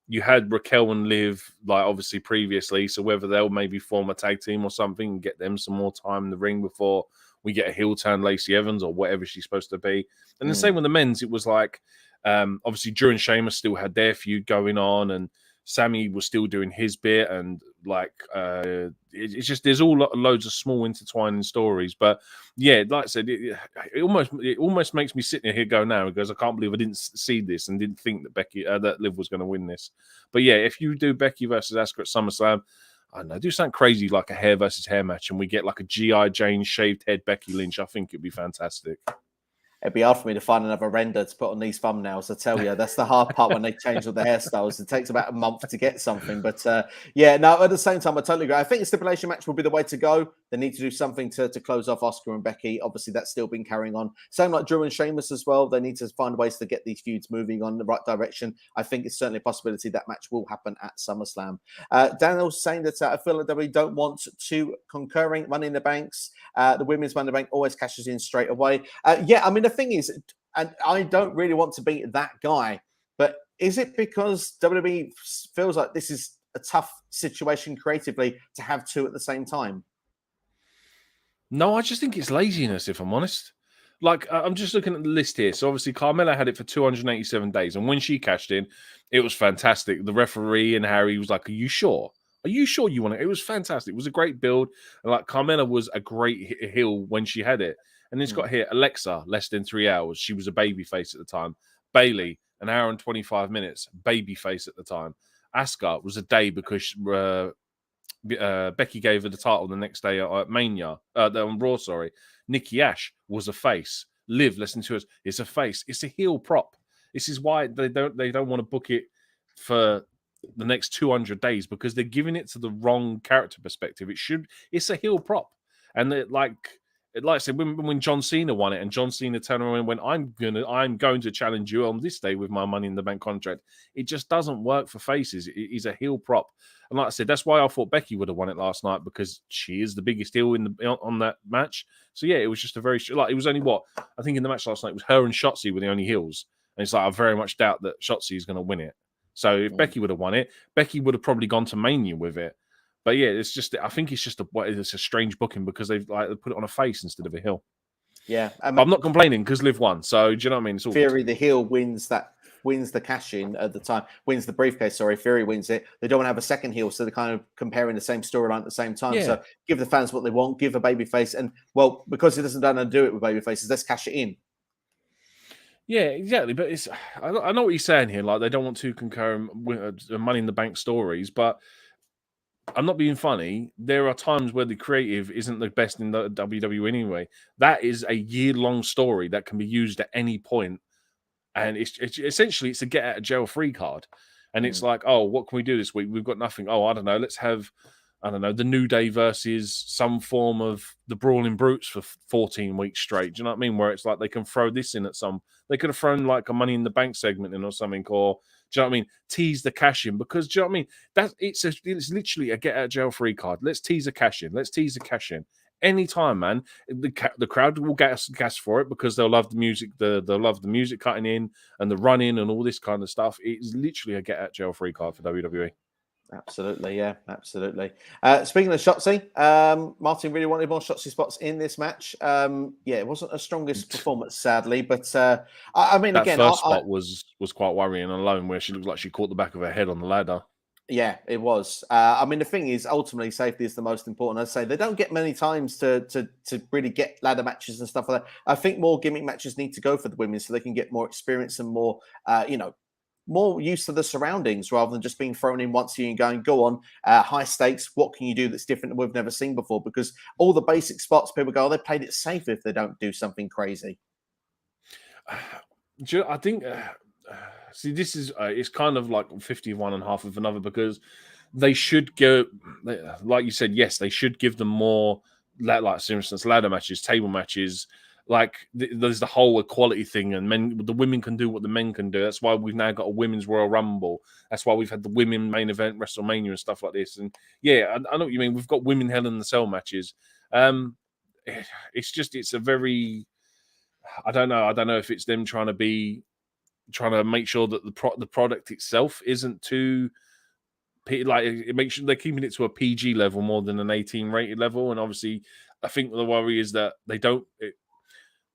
You had Raquel and Liv, like obviously previously. So whether they'll maybe form a tag team or something and get them some more time in the ring before we get a heel turn Lacey Evans or whatever she's supposed to be. And the same with the men's. It was like, obviously, Drew and Sheamus still had their feud going on, and Sammy was still doing his bit, and like it's just there's all loads of small intertwining stories. But yeah, like I said, it almost makes me sit here go now because I can't believe I didn't see this and didn't think that that Liv was going to win this. But yeah, if you do Becky versus Asuka at SummerSlam, I don't know, do something crazy like a hair versus hair match, and we get like a G.I. Jane shaved head Becky Lynch. I think it'd be fantastic. It'd be hard for me to find another render to put on these thumbnails. I tell you, that's the hard part when they change all the hairstyles. It takes about a month to get something. But yeah, no, at the same time, I totally agree. I think a stipulation match will be the way to go. They need to do something to close off Asuka and Becky. Obviously, that's still been carrying on. Same like Drew and Sheamus as well. They need to find ways to get these feuds moving on the right direction. I think it's certainly a possibility that match will happen at SummerSlam. Daniel's saying that I feel like WWE don't want two concurring Money in the Banks. The women's Money in the Bank always cashes in straight away. Yeah, I mean, the thing is, and I don't really want to be that guy, but is it because WWE feels like this is a tough situation creatively to have two at the same time? No, I just think it's laziness, if I'm honest. Like, I'm just looking at the list here. So, obviously, Carmella had it for 287 days. And when she cashed in, it was fantastic. The referee and Harry was like, are you sure? Are you sure you want it? It was fantastic. It was a great build. And, like, Carmella was a great heel when she had it. And it's got here, Alexa, less than 3 hours. She was a babyface at the time. Bailey, an hour and 25 minutes, babyface at the time. Asuka was a day because Becky gave her the title the next day at Mania, on Raw, sorry. Nikki Ash was a face. Liv, listen to us, it's a face. It's a heel prop. This is why they don't want to book it for the next 200 days because they're giving it to the wrong character perspective. It's a heel prop. And like like I said, when John Cena won it, and John Cena turned around and went, I'm going to challenge you on this day with my Money in the Bank contract. It just doesn't work for faces. He's a heel prop. And like I said, that's why I thought Becky would have won it last night, because she is the biggest heel on that match. So yeah, it was just a very, like, it was only I think in the match last night, it was her and Shotzi were the only heels. And it's like, I very much doubt that Shotzi is going to win it. So if Becky would have won it, Becky would have probably gone to Mania with it. But yeah, it's just, I think it's just it's a strange booking, because they've put it on a face instead of a heel. Yeah, but I'm not complaining, because Liv won. So do you know what I mean? It's all Theory, the heel wins the cash in at the time, wins the briefcase. Sorry, Fury wins it. They don't want to have a second heel, so they're kind of comparing the same storyline at the same time. Yeah. So give the fans what they want, give a babyface, and well, because he doesn't know how to do it with babyfaces, let's cash it in. Yeah, exactly. But I know what he's saying here. Like, they don't want to concur Money in the Bank stories, but I'm not being funny. There are times where the creative isn't the best in the WWE anyway. That is a year-long story that can be used at any point. And it's essentially, it's a get out of jail free card. And it's like, oh, what can we do this week? We've got nothing. Oh, I don't know. Let's have, I don't know, the New Day versus some form of the Brawling Brutes for 14 weeks straight. Do you know what I mean? Where it's like they can throw this in they could have thrown like a Money in the Bank segment in or something, or do you know what I mean? Tease the cash in, because do you know what I mean? It's literally a get out of jail free card. Let's tease a cash in. Let's tease a cash in. Anytime, man. The crowd will gas for it, because they'll love the music. They'll love the music cutting in and the running and all this kind of stuff. It's literally a get out jail free card for WWE. Absolutely, yeah, absolutely. Speaking of Shotzi, Martin really wanted more Shotzi spots in this match. Yeah, it wasn't a strongest performance, sadly, but I mean, that again, first spot was quite worrying alone, where she looked like she caught the back of her head on the ladder. Yeah, it was. I mean, the thing is, ultimately, safety is the most important. I'd say they don't get many times to really get ladder matches and stuff like that. I think more gimmick matches need to go for the women, so they can get more experience and more, more used to the surroundings, rather than just being thrown in once a year and going, go on, high stakes. What can you do that's different that we've never seen before? Because all the basic spots, people go, oh, they played it safe if they don't do something crazy. I think. See, this is it's kind of like 51 and a half of another, because they should go, like you said, yes, they should give them more, like for instance, ladder matches, table matches. Like there's the whole equality thing, and the women can do what the men can do. That's why we've now got a women's Royal Rumble. That's why we've had the women main event WrestleMania and stuff like this. And yeah, I know what you mean. We've got women Hell in the Cell matches. It's a very, I don't know if it's them trying to make sure that the product itself isn't too, like, it makes sure they're keeping it to a PG level more than an 18 rated level. And obviously, I think the worry is that they don't,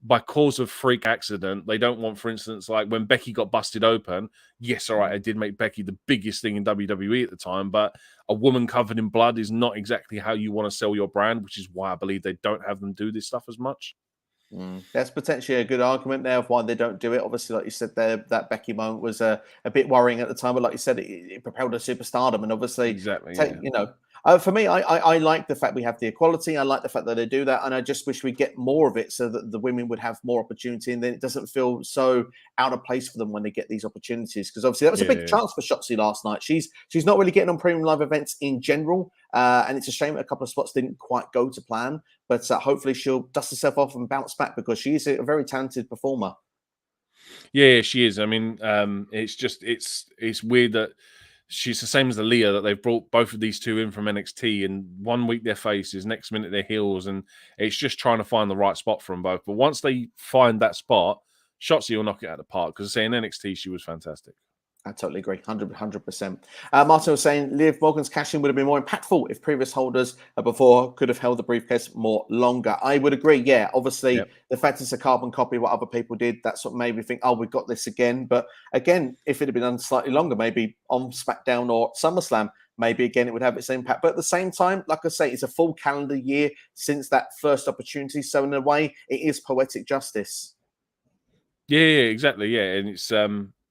by cause of freak accident, they don't want, for instance, like when Becky got busted open. Yes, all right, it did make Becky the biggest thing in WWE at the time, but a woman covered in blood is not exactly how you want to sell your brand, which is why I believe they don't have them do this stuff as much. That's potentially a good argument there of why they don't do it. Obviously, like you said there, that Becky moment was a bit worrying at the time, but like you said, it propelled her superstardom. And obviously, Exactly, for me, I like the fact we have the equality. I like the fact that they do that, and I just wish we'd get more of it, so that the women would have more opportunity, and then it doesn't feel so out of place for them when they get these opportunities. Because obviously, that was a big chance for Shotzi last night. She's not really getting on premium live events in general, and it's a shame that a couple of spots didn't quite go to plan. But hopefully, she'll dust herself off and bounce back, because she is a very talented performer. Yeah, she is. I mean, it's weird that she's the same as the Leah, that they've brought both of these two in from NXT, and 1 week they're faces, next minute they're heels, and it's just trying to find the right spot for them both. But once they find that spot, Shotzi will knock it out of the park, because in NXT she was fantastic. I totally agree, 100%. Martin was saying Liv Morgan's cash-in would have been more impactful if previous holders before could have held the briefcase more longer. I would agree, yeah. Obviously, the fact it's a carbon copy of what other people did, that's what made me think, oh, we've got this again. But again, if it had been done slightly longer, maybe on SmackDown or SummerSlam, maybe again it would have its impact. But at the same time, like I say, it's a full calendar year since that first opportunity. So in a way, it is poetic justice. Yeah, exactly. Yeah, and it's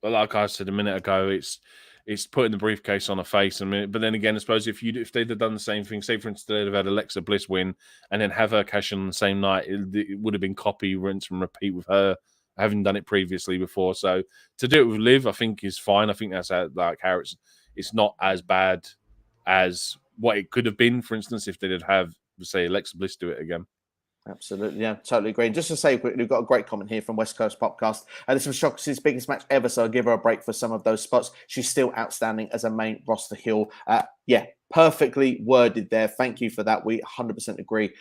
like I said a minute ago, it's putting the briefcase on a face. But then again, I suppose if they'd have done the same thing, say for instance they'd have had Alexa Bliss win and then have her cash in on the same night, it would have been copy, rinse, and repeat with her having done it previously before. So to do it with Liv, I think is fine. I think that's how it's not as bad as what it could have been. For instance, if they did have, say, Alexa Bliss do it again. Absolutely, yeah, totally agree. And just to say quickly, we've got a great comment here from West Coast Podcast. This was Shox's biggest match ever, so I'll give her a break for some of those spots. She's still outstanding as a main roster heel. Yeah, perfectly worded there. Thank you for that. We 100% agree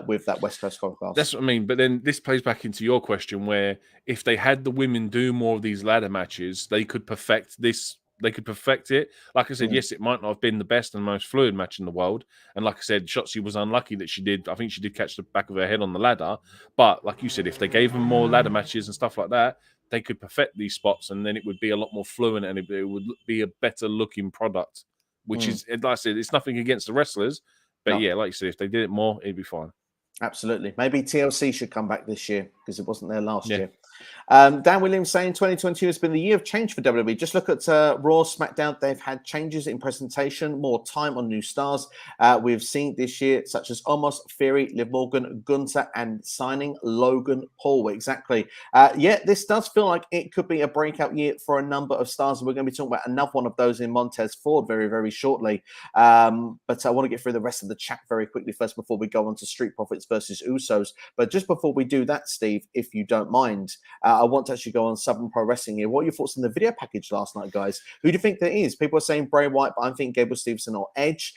with that West Coast Podcast. That's what I mean. But then this plays back into your question, where if they had the women do more of these ladder matches, they could perfect this. They could perfect it. Like I said, yes, it might not have been the best and most fluid match in the world. And like I said, Shotzi was unlucky that she did. I think she did catch the back of her head on the ladder. But like you said, if they gave them more ladder matches and stuff like that, they could perfect these spots, and then it would be a lot more fluent, and it would be a better looking product. Which is, like I said, it's nothing against the wrestlers, but yeah, like you said, if they did it more, it'd be fine. Absolutely. Maybe TLC should come back this year because it wasn't there last year. Dan Williams saying 2022 has been the year of change for WWE. Just look at Raw, SmackDown. They've had changes in presentation, more time on new stars. We've seen this year, such as Omos, Theory, Liv Morgan, Gunther, and signing Logan Paul. Exactly. Yeah, this does feel like it could be a breakout year for a number of stars. We're going to be talking about another one of those in Montez Ford very, very shortly. But I want to get through the rest of the chat very quickly first before we go on to Street Profits versus Usos. But just before we do that, Steve, if you don't mind, I want to actually go on Southern Pro Wrestling here. What are your thoughts on the video package last night, guys? Who do you think that is? People are saying Bray Wyatt, but I'm thinking Gable Stevenson or Edge.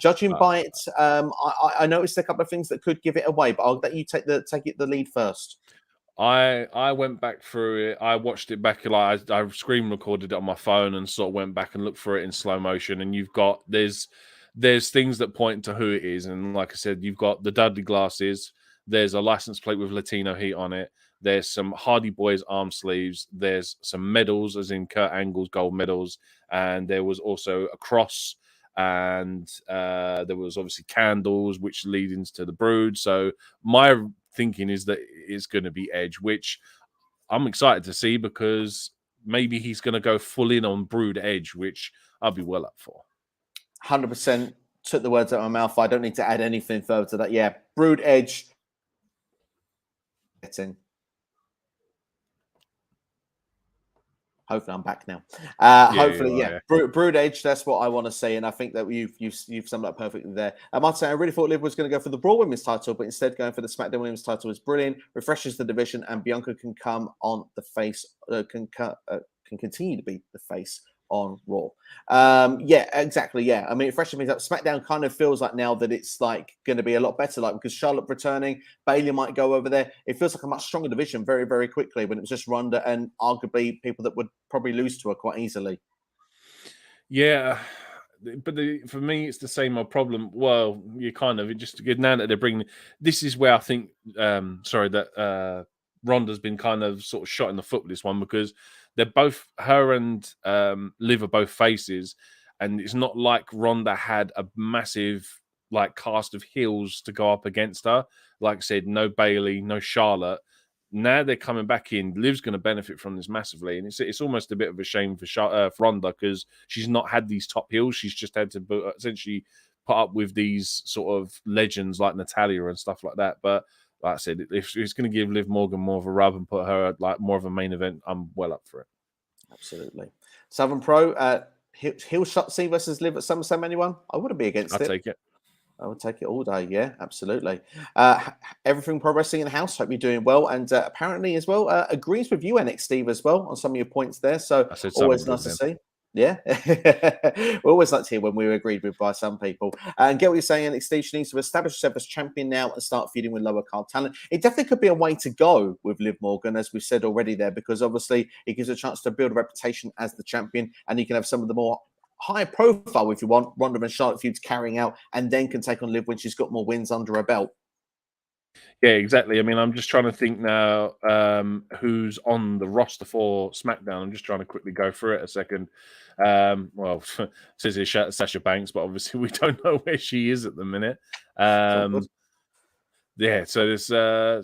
Judging by it, I noticed a couple of things that could give it away, but I'll let you take the lead first. I went back through it. I watched it back. Like I screen recorded it on my phone and sort of went back and looked for it in slow motion. And you've got there's things that point to who it is. And like I said, you've got the Dudley glasses. There's a license plate with Latino heat on it. There's some Hardy Boys arm sleeves. There's some medals, as in Kurt Angle's gold medals, and there was also a cross. And there was obviously candles, which lead into the Brood. So my thinking is that it's going to be Edge, which I'm excited to see because maybe he's going to go full in on Brood Edge, which I'll be well up for. 100% took the words out of my mouth. I don't need to add anything further to that. Yeah, Brood Edge. Get in. Hopefully, I'm back now. Hopefully, Brood Edge. That's what I want to see, and I think that you've summed up perfectly there. I must say, I really thought Liv was going to go for the Raw Women's title, but instead going for the SmackDown Women's title is brilliant. Refreshes the division, and Bianca can come on the face. Can continue to be the face on Raw. Yeah, exactly. Yeah, I mean, it freshens things up. SmackDown kind of feels like now that it's like going to be a lot better, like because Charlotte returning, Bayley might go over there. It feels like a much stronger division very, very quickly when it was just Ronda and arguably people that would probably lose to her quite easily. Yeah. But for me, it's the same old problem. Well, you kind of just now that they're bringing this is where I think, that Ronda's been kind of sort of shot in the foot with this one because they're both her and Liv are both faces, and it's not like Ronda had a massive like cast of heels to go up against her. Like I said, no Bayley, no Charlotte. Now they're coming back in. Liv's going to benefit from this massively, and it's almost a bit of a shame for Ronda because she's not had these top heels. She's just had to essentially put up with these sort of legends like Natalya and stuff like that. But like I said, if it's going to give Liv Morgan more of a rub and put her at like more of a main event, I'm well up for it. Absolutely. Southern Pro, heel Shotzi versus Liv at SummerSlam, anyone? I wouldn't be against it. I'd take it. I would take it all day. Yeah, absolutely. Everything Pro Wrestling in the house. Hope you're doing well. And apparently as well, agrees with you, NX Steve, as well, on some of your points there. So always nice to see. Yeah. We always like to hear when we were agreed with by some people. And get what you're saying, NXT. She needs to establish herself as champion now and start feuding with lower card talent. It definitely could be a way to go with Liv Morgan, as we said already there, because obviously it gives her a chance to build a reputation as the champion, and you can have some of the more high profile, if you want, Ronda and Charlotte feuds carrying out, and then can take on Liv when she's got more wins under her belt. Yeah, exactly. I mean, I'm just trying to think now who's on the roster for SmackDown. I'm just trying to quickly go through it a second. Well, it says here Sasha Banks, but obviously we don't know where she is at the minute. Yeah, so there's no,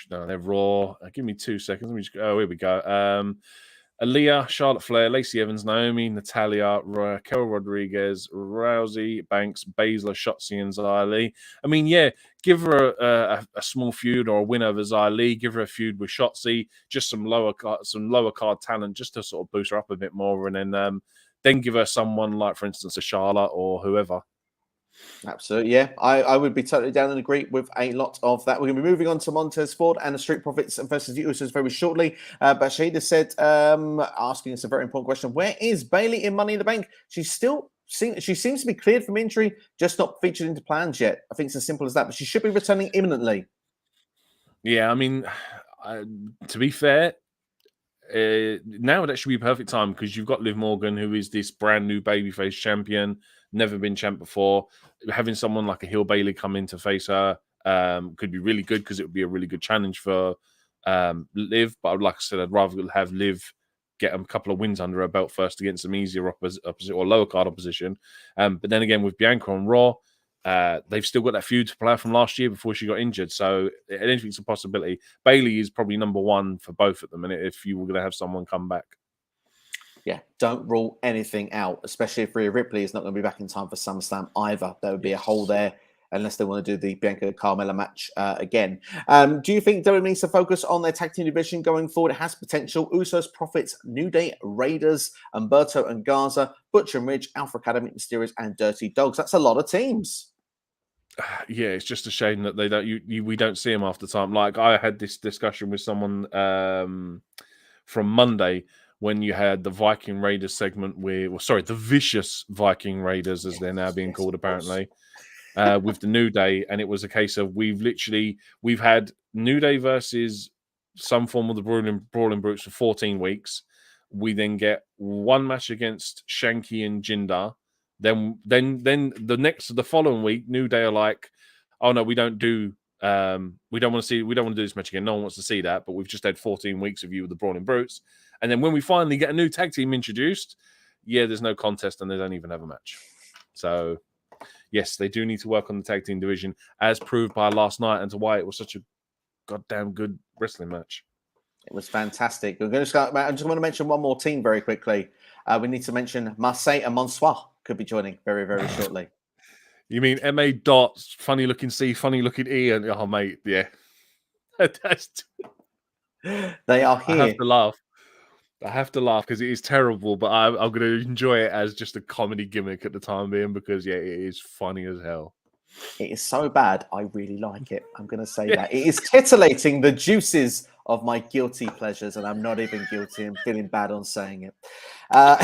they're Raw. Give me 2 seconds. Let me just here we go. Aaliyah, Charlotte Flair, Lacey Evans, Naomi, Natalya, Raquel Rodriguez, Rousey, Banks, Baszler, Shotzi, and Xia Li. I mean, yeah, give her a small feud or a win over Xia Li. Give her a feud with Shotzi, just some lower card talent, just to sort of boost her up a bit more, and then give her someone like, for instance, a Charlotte or whoever. Absolutely, yeah. I would be totally down and agree with a lot of that. We're going to be moving on to Montez Ford and the Street Profits versus the Usos very shortly. But Shahida said, asking us a very important question: where is Bailey in Money in the Bank? She seems to be cleared from injury, just not featured into plans yet. I think it's as simple as that. But she should be returning imminently. Yeah, I mean, to be fair, now would actually be a perfect time because you've got Liv Morgan, who is this brand new babyface champion, never been champ before. Having someone like a heel Bailey come in to face her could be really good because it would be a really good challenge for Liv. But like I said, I'd rather have Liv get a couple of wins under her belt first against some easier opposite or lower card opposition. But then again, with Bianca on Raw, they've still got that feud to play out from last year before she got injured. So anything's a possibility. Bailey is probably number one for both at the minute if you were going to have someone come back. Yeah, don't rule anything out, especially if Rhea Ripley is not going to be back in time for SummerSlam either. There would be a hole there unless they want to do the Bianca Carmella match again. Do you think WWE needs to focus on their tag team division going forward? It has potential. Usos, Profits, New Day, Raiders, Humberto and Garza, Butcher and Ridge, Alpha Academy, Mysterios, and Dirty Dogs. That's a lot of teams. Yeah, it's just a shame that they don't. We don't see them half the time. Like I had this discussion with someone from Monday when you had the Viking Raiders segment the Vicious Viking Raiders, as they're now being called, apparently, with the New Day, and it was a case of we've had New Day versus some form of the Brawling Brutes for 14 weeks. We then get one match against Shanky and Jinder. Then the following week, New Day are like, oh no, we don't do we don't want to do this match again. No one wants to see that, but we've just had 14 weeks of you with the Brawling Brutes. And then when we finally get a new tag team introduced, there's no contest and they don't even have a match. So yes, they do need to work on the tag team division, as proved by last night and to why it was such a goddamn good wrestling match. It was fantastic. I just want to mention one more team very quickly. We need to mention Marseille and Monsoir could be joining very, very shortly. You mean MA Dots, funny looking C, funny looking E, and oh mate, yeah. They are here. I have to laugh because it is terrible, but I'm going to enjoy it as just a comedy gimmick at the time being because it is funny as hell. It is so bad, I really like it. I'm going to say that. It is titillating the juices of my guilty pleasures, and I'm not even guilty. I'm feeling bad on saying it. Can't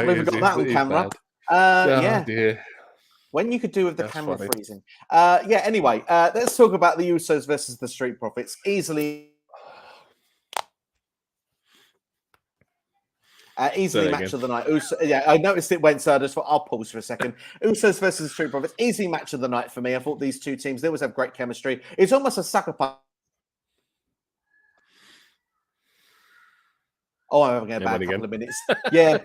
believe we got that on camera. Dear. When you could do with the camera freezing. Anyway, let's talk about the Usos versus the Street Profits. Easily match of the night. I noticed it went, so I just thought I'll pause for a second. Usos versus Street Profits, easy match of the night for me. I thought these two teams, they always have great chemistry. It's almost a sucker punch. Oh, I'm having a bad couple of minutes. Yeah.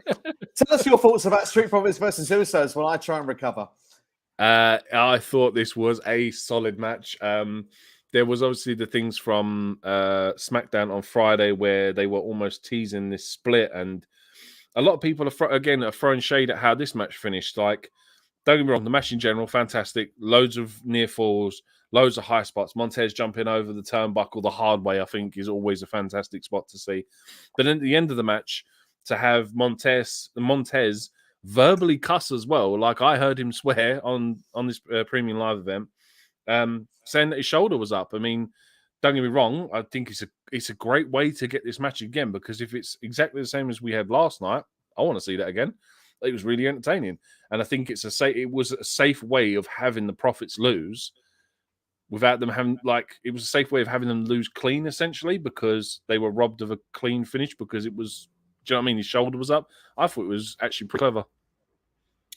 Tell us your thoughts about Street Profits versus Usos while I try and recover. I thought this was a solid match. There was obviously the things from SmackDown on Friday where they were almost teasing this split, and a lot of people are throwing shade at how this match finished. Like, don't get me wrong, the match in general, fantastic. Loads of near falls, loads of high spots. Montez jumping over the turnbuckle the hard way, I think, is always a fantastic spot to see. But at the end of the match, to have Montez verbally cuss as well. Like, I heard him swear on this premium live event, saying that his shoulder was up. I mean, don't get me wrong, I think it's a great way to get this match again, because if it's exactly the same as we had last night, I want to see that again. It was really entertaining, and I think it was a safe way of having the Profits lose without them having, it was a safe way of having them lose clean, essentially, because they were robbed of a clean finish because it was, do you know what I mean? His shoulder was up. I thought it was actually pretty clever.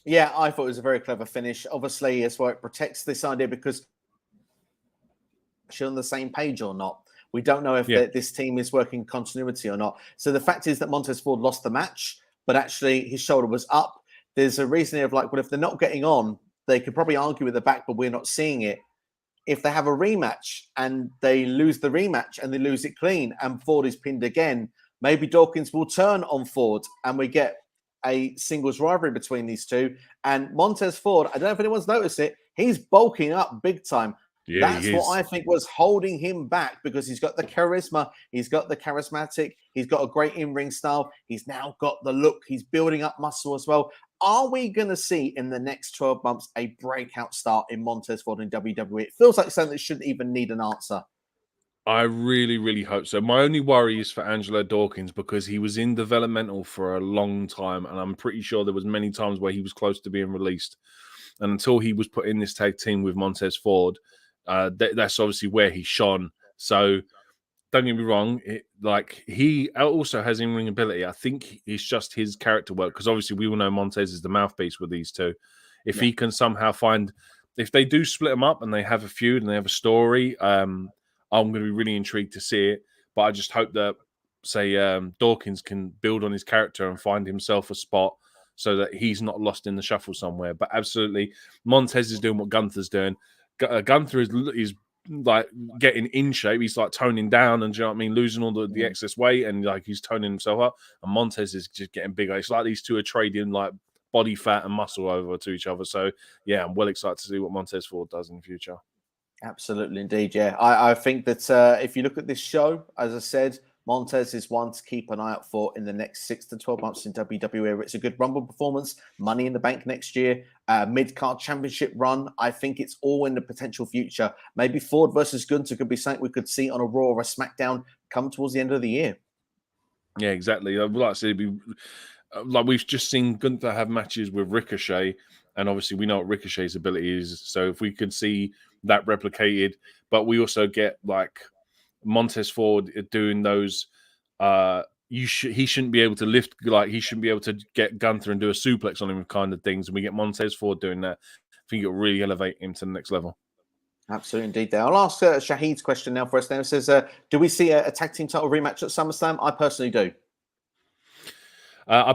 Yeah, I thought it was a very clever finish. Obviously, it's why it protects this idea, because on the same page or not. We don't know if this team is working continuity or not. So the fact is that Montez Ford lost the match, but actually his shoulder was up. There's a reason of well, if they're not getting on, they could probably argue with the back, but we're not seeing it. If they have a rematch and they lose the rematch and they lose it clean and Ford is pinned again, maybe Dawkins will turn on Ford and we get a singles rivalry between these two. And Montez Ford, I don't know if anyone's noticed it, he's bulking up big time. Yeah, that's what I think was holding him back, because he's got the charisma, he's got the charismatic, he's got a great in-ring style, he's now got the look, he's building up muscle as well. are we going to see in the next 12 months a breakout start in Montez Ford in WWE? It feels like something that shouldn't even need an answer. I really, really hope so. My only worry is for Angelo Dawkins because he was in developmental for a long time, and I'm pretty sure there was many times where he was close to being released. And until he was put in this tag team with Montez Ford, that's obviously where he shone. So don't get me wrong, he also has in-ring ability. I think it's just his character work because obviously we all know Montez is the mouthpiece with these two. If he can somehow if they do split them up and they have a feud and they have a story, I'm going to be really intrigued to see it. But I just hope that, say, Dawkins can build on his character and find himself a spot so that he's not lost in the shuffle somewhere. But absolutely, Montez is doing what Gunther's doing. Gunther is like getting in shape. He's like toning down and, do you know what I mean, losing all the excess weight and like he's toning himself up. And Montez is just getting bigger. It's like these two are trading like body fat and muscle over to each other. So yeah, I'm well excited to see what Montez Ford does in the future. Absolutely, indeed. Yeah, I think that if you look at this show, as I said, Montez is one to keep an eye out for in the next 6 to 12 months in WWE. It's a good Rumble performance, Money in the Bank next year, mid-card championship run. I think it's all in the potential future. Maybe Ford versus Gunther could be something we could see on a Raw or a SmackDown come towards the end of the year. Yeah, exactly. I would like to see like we've just seen Gunther have matches with Ricochet, and obviously we know what Ricochet's ability is. So if we could see that replicated, but we also get like Montez Ford doing those. He shouldn't be able to lift, like he shouldn't be able to get Gunther and do a suplex on him kind of things. And we get Montez Ford doing that. I think it'll really elevate him to the next level. Absolutely, indeed. There, I'll ask Shahid's question now for us. Now it says, "Do we see a tag team title rematch at SummerSlam?" I personally do. I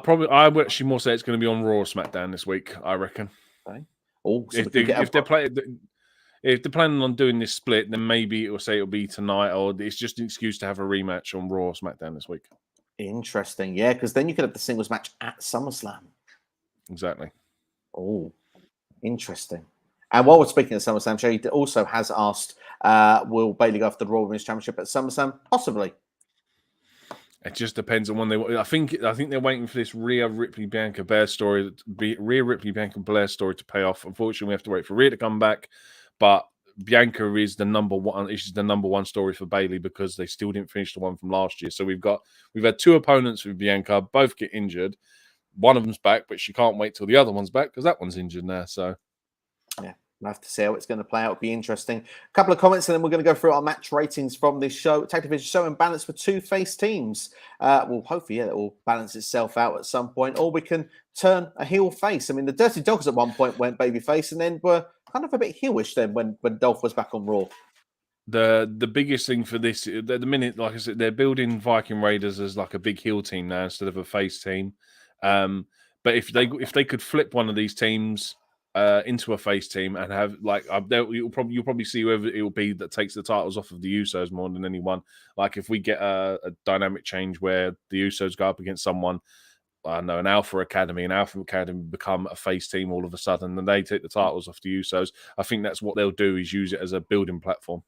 would actually more say it's going to be on Raw or SmackDown this week. I reckon. Okay. Oh, so if they're planning on doing this split, then maybe it will say it'll be tonight, or it's just an excuse to have a rematch on Raw or SmackDown this week. Interesting, yeah, because then you could have the singles match at SummerSlam. Exactly. Oh, interesting. And while we're speaking of SummerSlam, Shahid also has asked, "Will Bayley go after the Raw Women's Championship at SummerSlam?" Possibly. It just depends on when they. I think they're waiting for this Rhea Ripley Bianca Belair story to pay off. Unfortunately, we have to wait for Rhea to come back, but Bianca is the number one. She's the number one story for Bayley because they still didn't finish the one from last year. So we've had two opponents with Bianca, both get injured. One of them's back, but she can't wait till the other one's back because that one's injured now. So yeah. We'll have to see how it's going to play out. It'll be interesting. A couple of comments, and then we're going to go through our match ratings from this show. Tag division so in balance for two face teams. Well, hopefully, it will balance itself out at some point, or we can turn a heel face. I mean, the Dirty Dogs at one point went baby face, and then were kind of a bit heelish then when Dolph was back on Raw. The biggest thing for this, at the minute, like I said, they're building Viking Raiders as like a big heel team now instead of a face team. But if they could flip one of these teams into a face team and have like you'll probably see whoever it will be that takes the titles off of the Usos more than anyone. Like if we get a dynamic change where the Usos go up against someone, I don't know, an Alpha Academy become a face team all of a sudden, and they take the titles off the Usos. I think that's what they'll do, is use it as a building platform.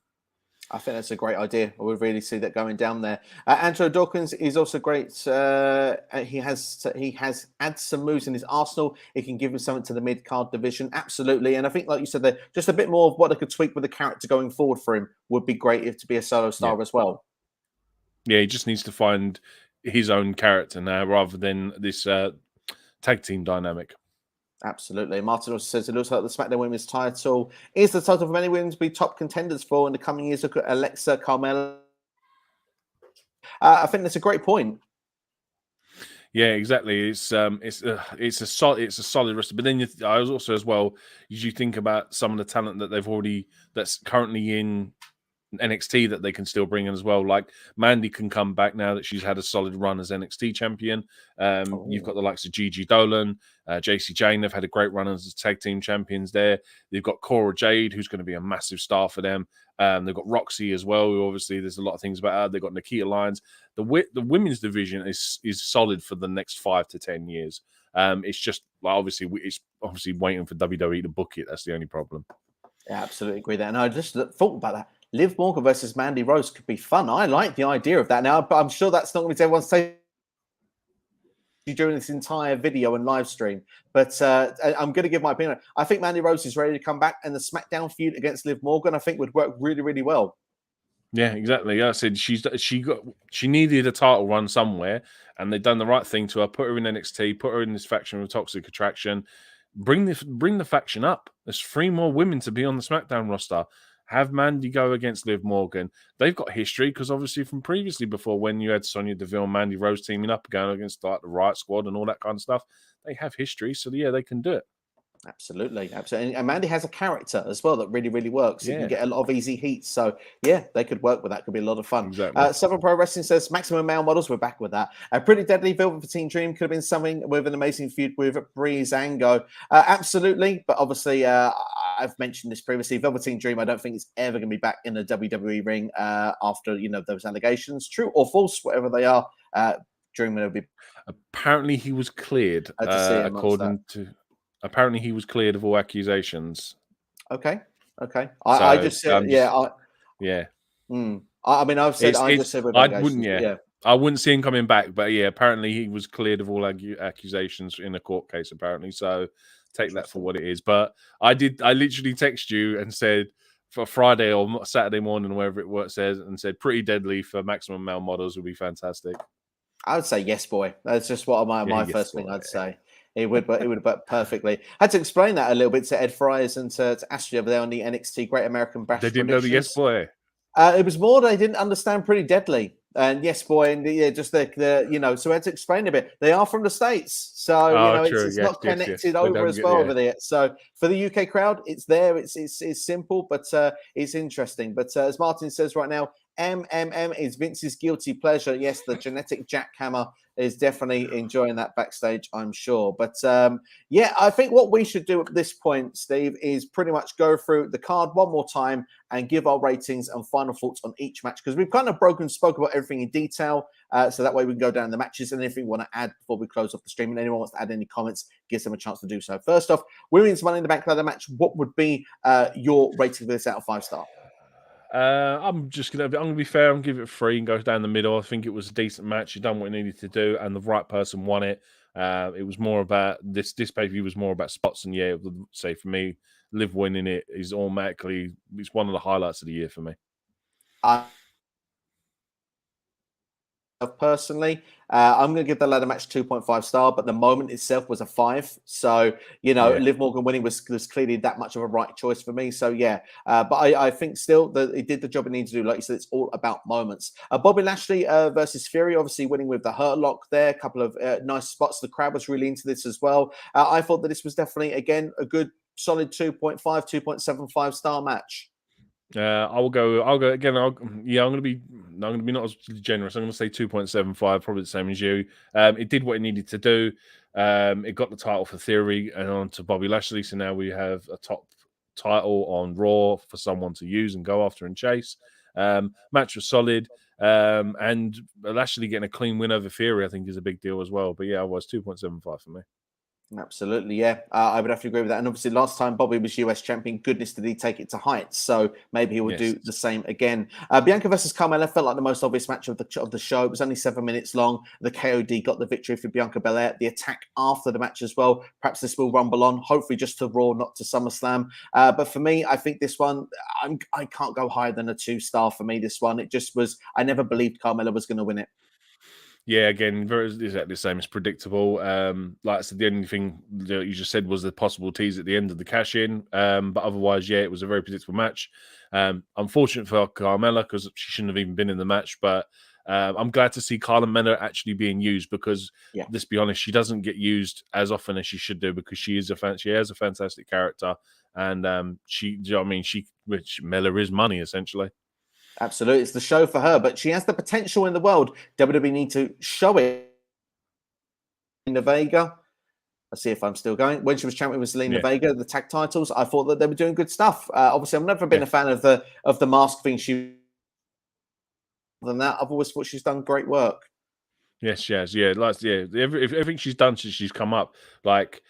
I think that's a great idea. We really see that going down there. Angelo Dawkins is also great. He has had some moves in his arsenal. It can give him something to the mid card division, absolutely. And I think, like you said, there just a bit more of what they could tweak with the character going forward for him would be great if to be a solo star as well. Yeah, he just needs to find his own character now rather than this tag team dynamic. Absolutely. Martin also says it looks like the SmackDown Women's title is the title for many women to be top contenders for in the coming years. Look at Alexa, Carmella. I think that's a great point. Yeah, exactly. It's a solid roster. But then I was also as well. You think about some of the talent that that's currently in NXT that they can still bring in as well. Like Mandy can come back now that she's had a solid run as NXT champion. You've got the likes of Gigi Dolan, JC Jane. They've had a great run as tag team champions there. They've got Cora Jade, who's going to be a massive star for them. They've got Roxy as well, who obviously there's a lot of things about her. They've got Nikita Lyons. The women's division is solid for the next 5 to 10 years. It's just it's obviously waiting for WWE to book it. That's the only problem. Yeah, absolutely agree there. And I just thought about that. Liv Morgan versus Mandy Rose could be fun. I like the idea of that. Now, but I'm sure that's not going to be everyone's take. during this entire video and live stream. But I'm going to give my opinion. I think Mandy Rose is ready to come back, and the SmackDown feud against Liv Morgan, I think, would work really, really well. Yeah, exactly. Like I said she needed a title run somewhere, and they've done the right thing to her. Put her in NXT, put her in this faction with Toxic Attraction. Bring the faction up. There's 3 more women to be on the SmackDown roster. Have Mandy go against Liv Morgan. They've got history because obviously from previously before when you had Sonya Deville and Mandy Rose teaming up going against like the Riot Squad and all that kind of stuff, they have history. So yeah, they can do it. Absolutely, absolutely. And Mandy has a character as well that really, really works. You Yeah. can get a lot of easy heat. So, yeah, they could work with that. Could be a lot of fun. Exactly. Seven Pro Wrestling says maximum male models. We're back with that. Pretty Deadly Velveteen Dream could have been something with an amazing feud with Breezango. Absolutely. But obviously, I've mentioned this previously. Velveteen Dream, I don't think it's ever going to be back in the WWE ring after, those allegations. True or false, whatever they are. Dream will be. Apparently, he was cleared, according to. Apparently, he was cleared of all accusations. Okay. I just said, yeah. I mean, I've said, I just said, I wouldn't see him coming back, but yeah, apparently he was cleared of all accusations in a court case. Apparently, so take that for what it is. But I literally text you and said for Friday or Saturday morning, wherever it says, and said Pretty Deadly for maximum male models would be fantastic. I would say yes, boy. That's just what my first thing I'd say. It would work perfectly. I had to explain that a little bit to Ed Fryers and to Ashley over there on the NXT Great American Bash. They didn't know the yes, boy. It was more they didn't understand Pretty Deadly and yes, boy, and just the so I had to explain a bit. They are from the States, so it's not connected over as well over there. So for the UK crowd, it's there. It's simple, but it's interesting. But as Martin says right now, MMM is Vince's guilty pleasure. Yes, the genetic jackhammer is definitely enjoying that backstage, I'm sure. But I think what we should do at this point, Steve, is pretty much go through the card one more time and give our ratings and final thoughts on each match, because we've kind of spoke about everything in detail. So that way we can go down the matches, and anything you want to add before we close off the stream, and anyone wants to add any comments, gives them a chance to do so. First off, Women's Money in the Bank ladder match. What would be your rating for this out of 5-star? I'm gonna be fair and give it 3 and go down the middle. I think it was a decent match. It done what it needed to do, and the right person won it. It was more about this pay-per-view was more about spots, and yeah, say for me, Liv winning it is automatically it's one of the highlights of the year for me. Personally, I'm going to give the ladder match 2.5 star, but the moment itself was a 5. So, Liv Morgan winning was clearly that much of a right choice for me. So, yeah, but I think still that it did the job it needed to do. Like you said, it's all about moments. Bobby Lashley versus Fury, obviously winning with the Hurt Lock there. A couple of nice spots. The crowd was really into this as well. I thought that this was definitely, again, a good solid 2.75 star match. I'll go again. I'm going to be not as generous. I'm going to say 2.75, probably the same as you. It did what it needed to do. It got the title for Theory and on to Bobby Lashley. So now we have a top title on Raw for someone to use and go after and chase. Match was solid. And Lashley getting a clean win over Theory, I think, is a big deal as well. But yeah, I was 2.75 for me. Absolutely, yeah. I would have to agree with that. And obviously, last time Bobby was US champion, goodness did he take it to heights. So maybe he will do the same again. Bianca versus Carmella felt like the most obvious match of the show. It was only 7 minutes long. The KOD got the victory for Bianca Belair. The attack after the match as well. Perhaps this will rumble on, hopefully just to Raw, not to SummerSlam. But for me, I think this one, I can't go higher than a 2-star for me, this one. It just was, I never believed Carmella was going to win it. Yeah, again, exactly the same. It's predictable. Like I said, the only thing that you just said was the possible tease at the end of the cash-in. But otherwise, yeah, it was a very predictable match. Unfortunate for Carmella because she shouldn't have even been in the match. But I'm glad to see Carmella actually being used because, let's be honest, she doesn't get used as often as she should do because she has a fantastic character. And Mella is money, essentially. Absolutely. It's the show for her, but she has the potential in the world. WWE need to show it. Zelina Vega. Let's see if I'm still going. When she was champion with Zelina Vega, the tag titles, I thought that they were doing good stuff. Obviously, I've never been a fan of the mask thing. Than that, I've always thought she's done great work. Yes, she has. Yeah, everything she's done since she's come up, like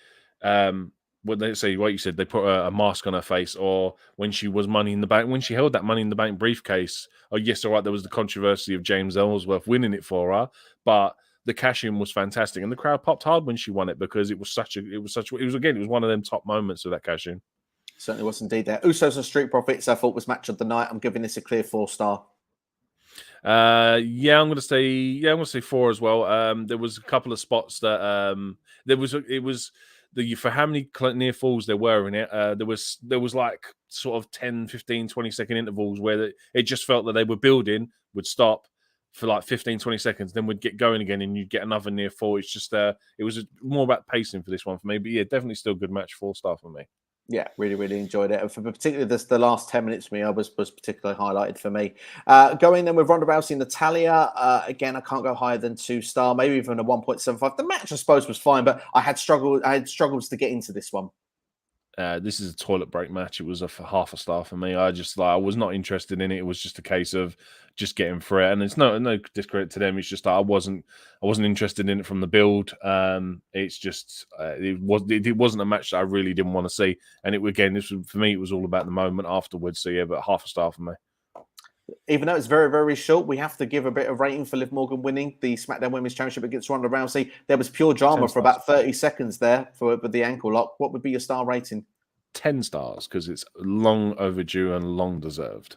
what they say, what you said, they put a mask on her face, or when she was Money in the Bank, when she held that Money in the Bank briefcase. Oh, yes, all right, there was the controversy of James Ellsworth winning it for her, but the cash-in was fantastic, and the crowd popped hard when she won it because it was one of them top moments of that cash-in. Certainly was indeed there. Usos and Street Profits, I thought was match of the night. I'm giving this a clear 4-star. I'm gonna say 4 as well. There was a couple of spots that for how many near falls there were in it. There was like sort of 10, 15, 20-second intervals where it just felt that they were building, would stop for like 15, 20 seconds, then would get going again, and you'd get another near fall. It's just it was more about pacing for this one for me. But yeah, definitely still a good match, 4-star for me. Yeah, really, really enjoyed it. And for particularly the last 10 minutes for me, was particularly highlighted for me. Going then with Ronda Rousey and Natalia, again, I can't go higher than 2-star, maybe even a 1.75. The match, I suppose, was fine, but I had struggles to get into this one. This is a toilet break match. It was a half a star for me. I was not interested in it. It was just a case of just getting through it, and it's no discredit to them. It's just that I wasn't interested in it from the build. It's just it wasn't a match that I really didn't want to see. And for me, it was all about the moment afterwards. So yeah, but half a star for me. Even though it's very, very short, we have to give a bit of rating for Liv Morgan winning the SmackDown Women's Championship against Ronda Rousey. There was pure drama for about 30 seconds there for the ankle lock. What would be your star rating? 10 stars, because it's long overdue and long deserved.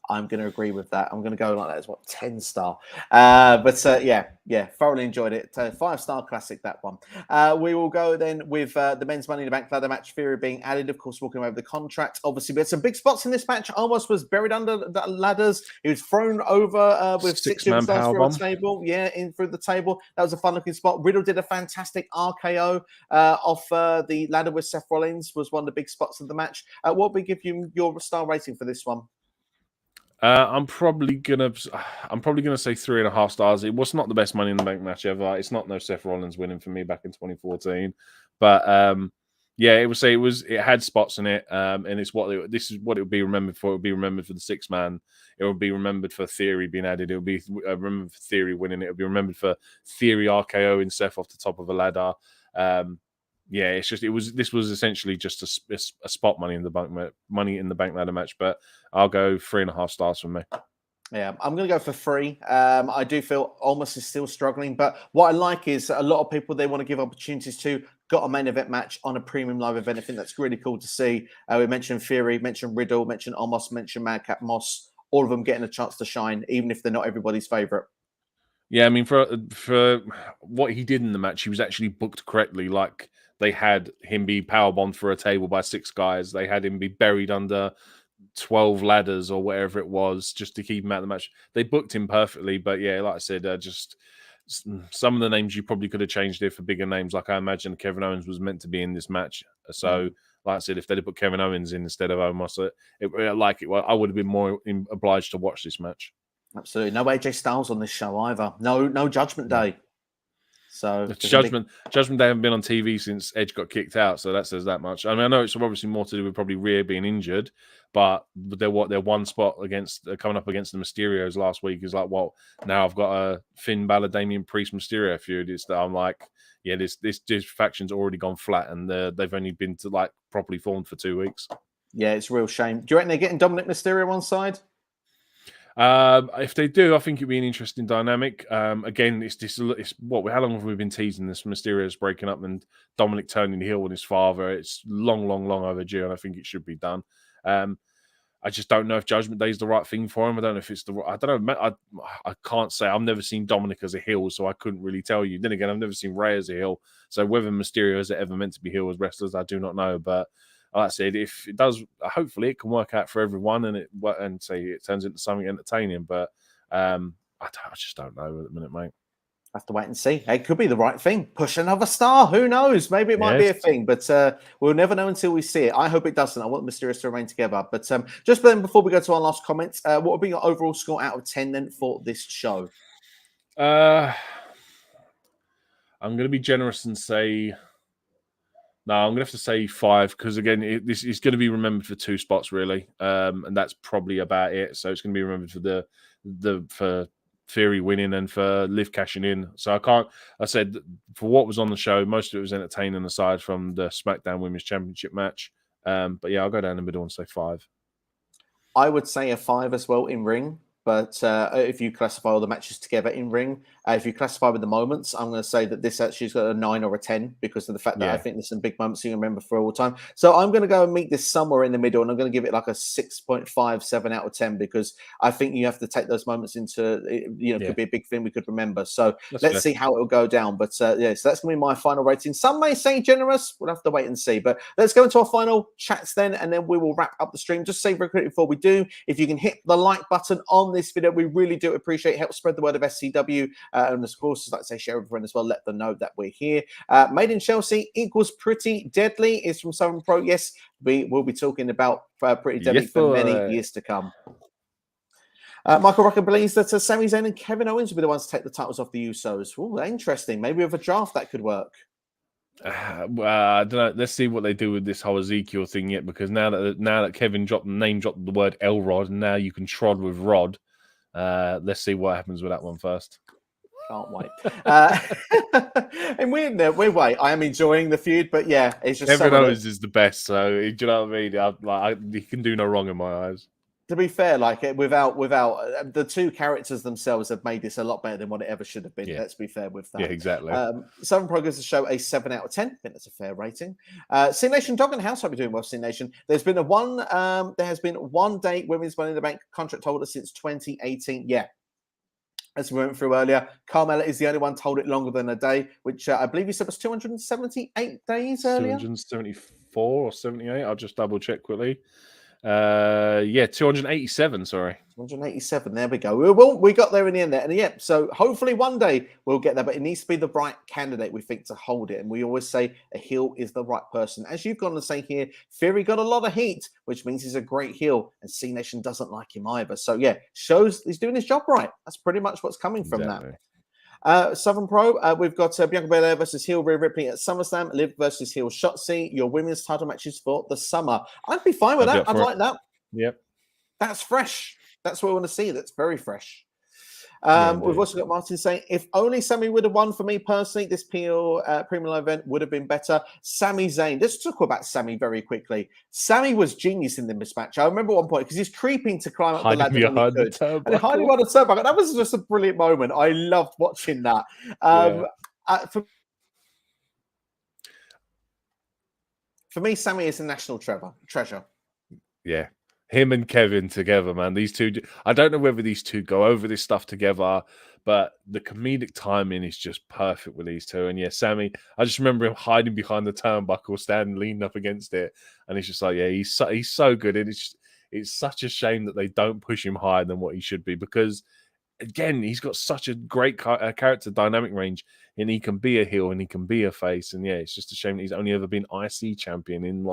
I'm going to agree with that. I'm going to go like that as well, 10-star. Yeah, thoroughly enjoyed it. 5-star classic, that one. We will go then with the men's Money in the Bank ladder match, Fury being added, of course, walking over the contract. Obviously, we had some big spots in this match. Almost was buried under the ladders. He was thrown over with 6 superstars through the table. Yeah, in through the table. That was a fun-looking spot. Riddle did a fantastic RKO off the ladder with Seth Rollins, was one of the big spots of the match. What would we give you your star rating for this one? I'm probably gonna say 3.5 stars. It was not the best Money in the Bank match ever. It's not no Seth Rollins winning for me back in 2014, but it had spots in it, and this is what it would be remembered for. It would be remembered for the 6-man. It would be remembered for Theory being added. It would be remembered for Theory winning. It would be remembered for Theory RKO in Seth off the top of a ladder. This was essentially just a spot Money in the Bank ladder match, but I'll go 3.5 stars from me. Yeah, I'm going to go for 3. I do feel Almost is still struggling, but what I like is a lot of people, they want to give opportunities to got a main event match on a premium live event. I think that's really cool to see. We mentioned Fury, mentioned Riddle, mentioned Almost, mentioned Madcap Moss, all of them getting a chance to shine, even if they're not everybody's favorite. Yeah, I mean, for what he did in the match, he was actually booked correctly. Like, they had him be powerbombed for a table by 6 guys. They had him be buried under 12 ladders or whatever it was just to keep him out of the match. They booked him perfectly, but yeah, like I said, just some of the names you probably could have changed there for bigger names. Like I imagine Kevin Owens was meant to be in this match. So, like I said, if they'd have put Kevin Owens in instead of Omos, I would have been more obliged to watch this match. Absolutely. No AJ Styles on this show either. No Judgment Day. So Judgment Day haven't been on TV since Edge got kicked out, so that says that much. I mean, I know it's obviously more to do with probably Rhea being injured, but their one spot coming up against the Mysterios last week is like, well, now I've got a Finn Balor, Damian Priest, Mysterio feud. It's that I'm like, yeah, this faction's already gone flat, and they've only been properly formed for 2 weeks. Yeah, it's a real shame. Do you reckon they're getting Dominic Mysterio on side? If they do, I think it'd be an interesting dynamic. Again, how long have we been teasing this? Mysterio's breaking up and Dominic turning heel with his father. It's long overdue, and I think it should be done. I just don't know if Judgment Day is the right thing for him. I don't know if it's I don't know. I can't say. I've never seen Dominic as a heel, so I couldn't really tell you. Then again, I've never seen Rey as a heel, so whether Mysterio is ever meant to be heel as wrestlers, I do not know. But like I said, if it does, hopefully it can work out for everyone, and it turns into something entertaining. But I just don't know at the minute, mate. Have to wait and see. It could be the right thing. Push another star. Who knows? Maybe it might be a thing, but we'll never know until we see it. I hope it doesn't. I want Mysterious to remain together. But just then, before we go to our last comments, what would be your overall score out of 10 then for this show? I'm going to be generous and say... No, I'm going to have to say 5 because, again, this is going to be remembered for 2 spots, really. And that's probably about it. So it's going to be remembered for for Theory winning and for Liv cashing in. So I said, for what was on the show, most of it was entertaining aside from the SmackDown Women's Championship match. But yeah, I'll go down the middle and say 5. I would say a 5 as well in ring. But if you classify all the matches together in ring, if you classify with the moments, I'm going to say that this actually has got a 9 or a 10 because of the fact that I think there's some big moments you can remember for all time. So I'm going to go and meet this somewhere in the middle, and I'm going to give it like a 6.57 out of 10 because I think you have to take those moments into, could be a big thing we could remember. So let's see how it'll go down. But so that's going to be my final rating. Some may say generous. We'll have to wait and see. But let's go into our final chats then, and then we will wrap up the stream. Just say very quickly before we do, if you can hit the like button on this video, we really do appreciate it. Help spread the word of SCW, and of course, like I say, share with everyone as well. Let them know that we're here. Made in Chelsea equals Pretty Deadly is from Southern Pro. Yes, we will be talking about Pretty Deadly for many years to come. Michael Rucker believes that Sami Zayn and Kevin Owens will be the ones to take the titles off the Usos. Ooh, interesting. Maybe with a draft that could work. I don't know. Let's see what they do with this whole Ezekiel thing yet, because now that Kevin dropped the word Elrod, and now you can trod with Rod. Let's see what happens with that one first. Can't wait. In weird way, I am enjoying the feud, but yeah, it's just Kevin Owens is the best. So do you know what I mean? He can do no wrong in my eyes. To be fair, without the two characters themselves have made this a lot better than what it ever should have been. Yeah. Let's be fair with that. Yeah, exactly. Southern Pro gives the show a 7 out of 10. I think that's a fair rating. C Nation Dog and House, hope you're doing well, C Nation. There has been one day women's Money in the Bank contract holder since 2018. Yeah. As we went through earlier, Carmella is the only one to hold it longer than a day, which I believe you said was 278 days earlier. 274 or 78. I'll just double check quickly. 287. Sorry, 287. There we go. We got there in the end there, and so hopefully one day we'll get there. But it needs to be the right candidate, we think, to hold it. And we always say a heel is the right person. As you've gone to say here, Theory got a lot of heat, which means he's a great heel, and C Nation doesn't like him either. So shows he's doing his job right. That's pretty much what's coming from that. Southern Pro, we've got Bianca Belair versus heel Rhea Ripley at SummerSlam, Liv versus heel Shotzi, your women's title matches for the summer. I'd be fine with that. I'd like that. Yep. That's fresh. That's what we want to see. That's very fresh. We've also got Martin saying, if only Sami would have won for me personally, this premium event would have been better. Sami Zayn. Let's talk about Sami very quickly. Sami was genius in the mismatch. I remember at one point, because he's creeping to climb up the ladder when he could. And hiding behind the turnbuckle. That was just a brilliant moment. I loved watching that. For me, Sami is a national treasure. Yeah. Him and Kevin together, man. These two, I don't know whether these two go over this stuff together, but the comedic timing is just perfect with these two. And yeah, Sami, I just remember him hiding behind the turnbuckle, standing, leaning up against it. And it's just like, yeah, he's so good. And it's such a shame that they don't push him higher than what he should be, because again, he's got such a great character dynamic range, and he can be a heel and he can be a face. And yeah, it's just a shame that he's only ever been IC champion in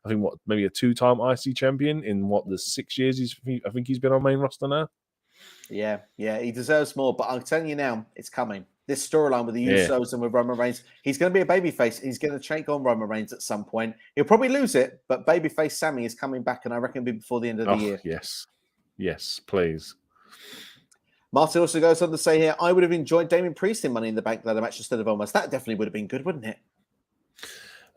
I think maybe a 2-time IC champion in the 6 years I think he's been on main roster now. Yeah, he deserves more. But I'm telling you now, it's coming. This storyline with the Usos and with Roman Reigns, he's going to be a babyface. He's going to take on Roman Reigns at some point. He'll probably lose it, but babyface Sami is coming back, and I reckon it'll be before the end of the year. Yes, please. Martin also goes on to say here, I would have enjoyed Damien Priest in Money in the Bank ladder match instead of Omos. That definitely would have been good, wouldn't it?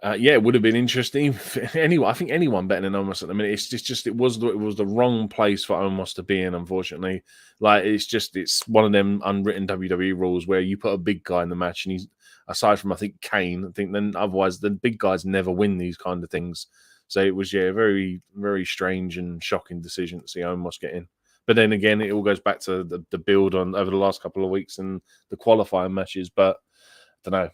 It would have been interesting. I think anyone better than Omos at the minute. It's just it was the wrong place for Omos to be in, unfortunately. It's one of them unwritten WWE rules where you put a big guy in the match, and he's, aside from I think Kane, then otherwise the big guys never win these kind of things. So it was a very, very strange and shocking decision to see Omos get in. But then again, it all goes back to the build on over the last couple of weeks and the qualifying matches. But I don't know.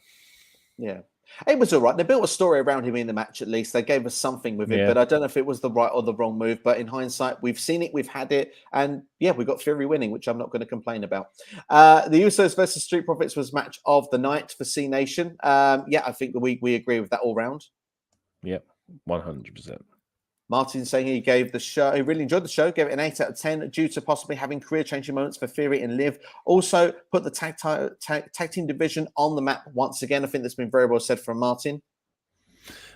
Yeah. It was all right. They built a story around him in the match, at least. They gave us something with it, but I don't know if it was the right or the wrong move. But in hindsight, we've seen it, we've had it, and we got Fury winning, which I'm not going to complain about. The Usos versus Street Profits was match of the night for C Nation. I think we agree with that all round. Yep, 100%. Martin saying he really enjoyed the show, gave it an 8 out of 10 due to possibly having career-changing moments for Theory and Liv. Also, put the tag team division on the map once again. I think that's been very well said from Martin.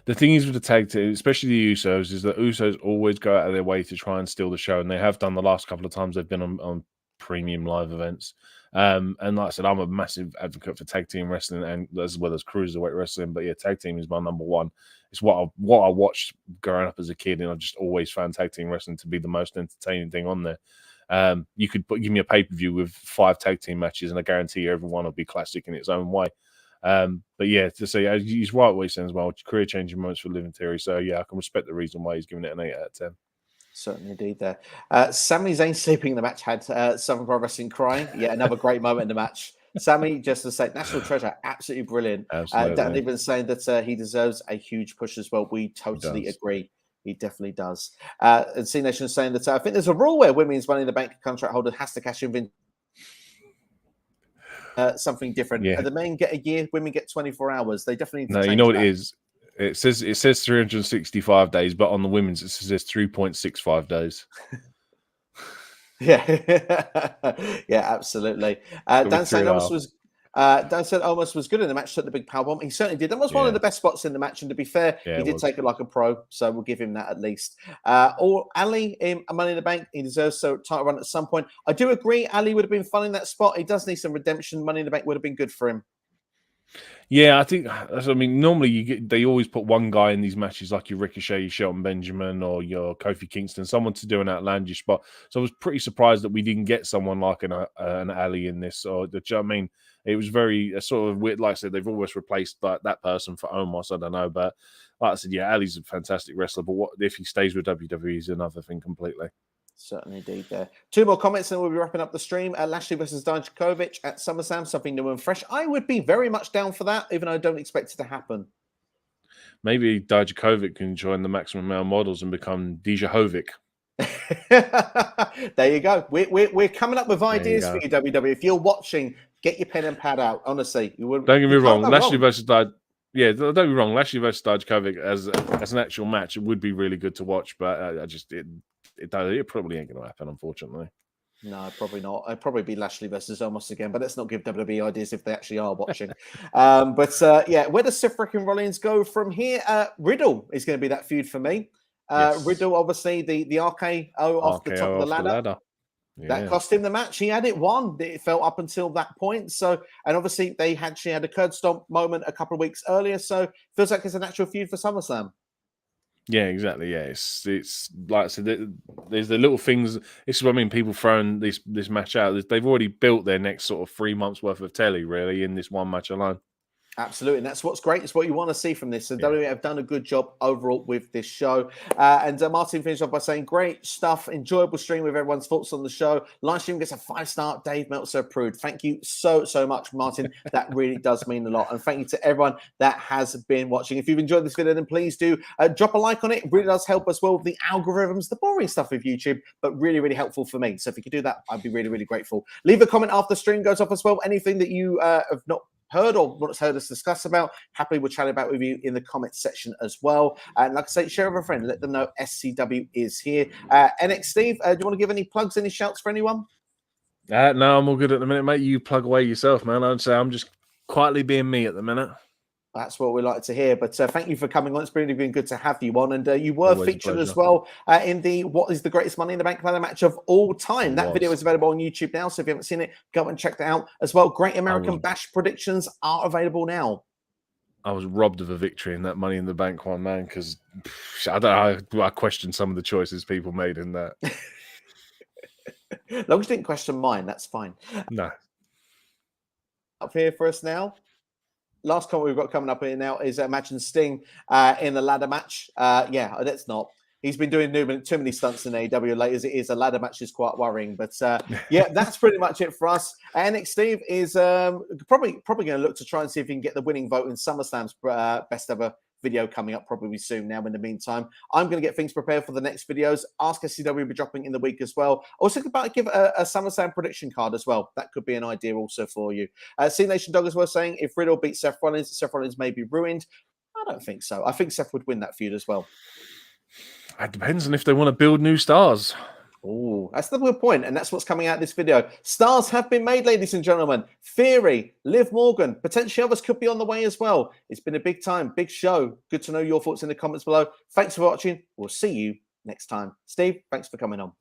The thing is with the tag team, especially the Usos, is that Usos always go out of their way to try and steal the show, and they have done the last couple of times they've been on premium live events. And like I said, I'm a massive advocate for tag team wrestling and as well as cruiserweight wrestling. But tag team is my number one. It's what I watched growing up as a kid, and I've just always found tag team wrestling to be the most entertaining thing on there. You could give me a pay-per-view with 5 tag team matches, and I guarantee you every one will be classic in its own way. But yeah, to say he's right what he's saying as well. Career-changing moments for Living Theory. So yeah, I can respect the reason why he's giving it an 8 out of 10. Certainly indeed there. Sami Zayn sleeping in the match had Southern Pro Wrestling crying. Yeah, another great moment in the match. Sami, just to say, National Treasure, absolutely brilliant. Dan even saying that he deserves a huge push as well. We totally agree. He definitely does. And C Nation is saying that I think there's a rule where women's Money in the Bank contract holder has to cash in something different. Yeah. The men get a year, women get 24 hours. They definitely need to change you know what that. it is? It says 365 days, but on the women's it says 3.65 days. Yeah, yeah, absolutely. Dan said almost was good in the match. Took the big powerbomb. He certainly did. That was one of the best spots in the match. And to be fair, he did take it like a pro. So we'll give him that at least. Or Ali in Money in the Bank, he deserves a title run at some point. I do agree. Ali would have been fun in that spot. He does need some redemption. Money in the Bank would have been good for him. Yeah, I think. I mean, normally they always put one guy in these matches, like your Ricochet, your Shelton Benjamin, or your Kofi Kingston, someone to do an outlandish spot. So I was pretty surprised that we didn't get someone like an Ali in this. Or I mean, it was very sort of weird. Like I said, they've always replaced that person for Omos. I don't know, but like I said, yeah, Ali's a fantastic wrestler. But what if he stays with WWE is another thing completely. Certainly indeed there. 2 more comments and we'll be wrapping up the stream. Lashley versus Dijakovic at SummerSlam, something new and fresh. I would be very much down for that, even though I don't expect it to happen. Maybe Dijakovic can join the Maximum Male Models and become Dijakovic. There you go. We're coming up with ideas for you, WWE. If you're watching, get your pen and pad out. Honestly, you wouldn't. Don't get me wrong. Lashley versus don't get me wrong. Lashley versus Dijakovic as an actual match, it would be really good to watch, but it probably ain't going to happen, unfortunately. No, probably not. It'd probably be Lashley versus Omos again, but let's not give WWE ideas if they actually are watching. Yeah, where does Seth freaking Rollins go from here? Riddle is going to be that feud for me. Yes. Riddle, obviously, the RKO off the top of the ladder. Yeah. That cost him the match. He had it won. It felt up until that point. So, and obviously they actually had a curb stomp moment a couple of weeks earlier. So, feels like it's a natural feud for SummerSlam. Yeah, exactly. Yeah, it's like I said, there's the little things. This is what I mean. People throwing this match out. They've already built their next sort of 3 months worth of telly, really, in this one match alone. Absolutely, and that's what's great. It's what you want to see from this. So WWE have done a good job overall with this show. And Martin finished off by saying, great stuff, enjoyable stream with everyone's thoughts on the show. Live stream gets a 5-star, Dave Meltzer approved. Thank you so much, Martin. That really does mean a lot. And thank you to everyone that has been watching. If you've enjoyed this video, then please do drop a like on it. It really does help us well with the algorithms, the boring stuff with YouTube, but really, really helpful for me. So if you could do that, I'd be really, really grateful. Leave a comment after the stream goes off as well. Anything that you have not heard or what's heard us discuss about, happily we'll chat about with you in the comments section as well. And like I say, share with a friend, let them know SCW is here. NX Steve, do you want to give any plugs, any shouts for anyone? No, I'm all good at the minute, mate. You plug away yourself, man. I'd say I'm just quietly being me at the minute. That's what we like to hear. But thank you for coming on. It's really been good to have you on. And you were Always featured as well in the What is the Greatest Money in the Bank ladder match of all time. That video is available on YouTube now. So if you haven't seen it, go and check that out as well. Great American Bash predictions are available now. I was robbed of a victory in that Money in the Bank one, man, because I questioned some of the choices people made in that. As long as you didn't question mine, that's fine. No. Up here for us now. Last comment we've got coming up here now is Imagine Sting in a ladder match. Yeah, that's not. He's been doing too many stunts in AEW late as it is. A ladder match is quite worrying. But yeah, that's pretty much it for us. NX Steve is probably going to look to try and see if he can get the winning vote in SummerSlam's best ever video coming up probably soon. Now, in the meantime, I'm going to get things prepared for the next videos. Ask SCW will be dropping in the week as well. Also, about to give a SummerSlam prediction card as well. That could be an idea also for you. C Nation Dog as well saying if Riddle beats Seth Rollins may be ruined. I don't think so. I think Seth would win that feud as well. It depends on if they want to build new stars. Oh, that's the good point, and that's what's coming out of this video. Stars have been made, ladies and gentlemen. Theory, Liv Morgan, potentially others could be on the way as well. It's been a big time, big show. Good to know your thoughts in the comments below. Thanks for watching. We'll see you next time. Steve, thanks for coming on.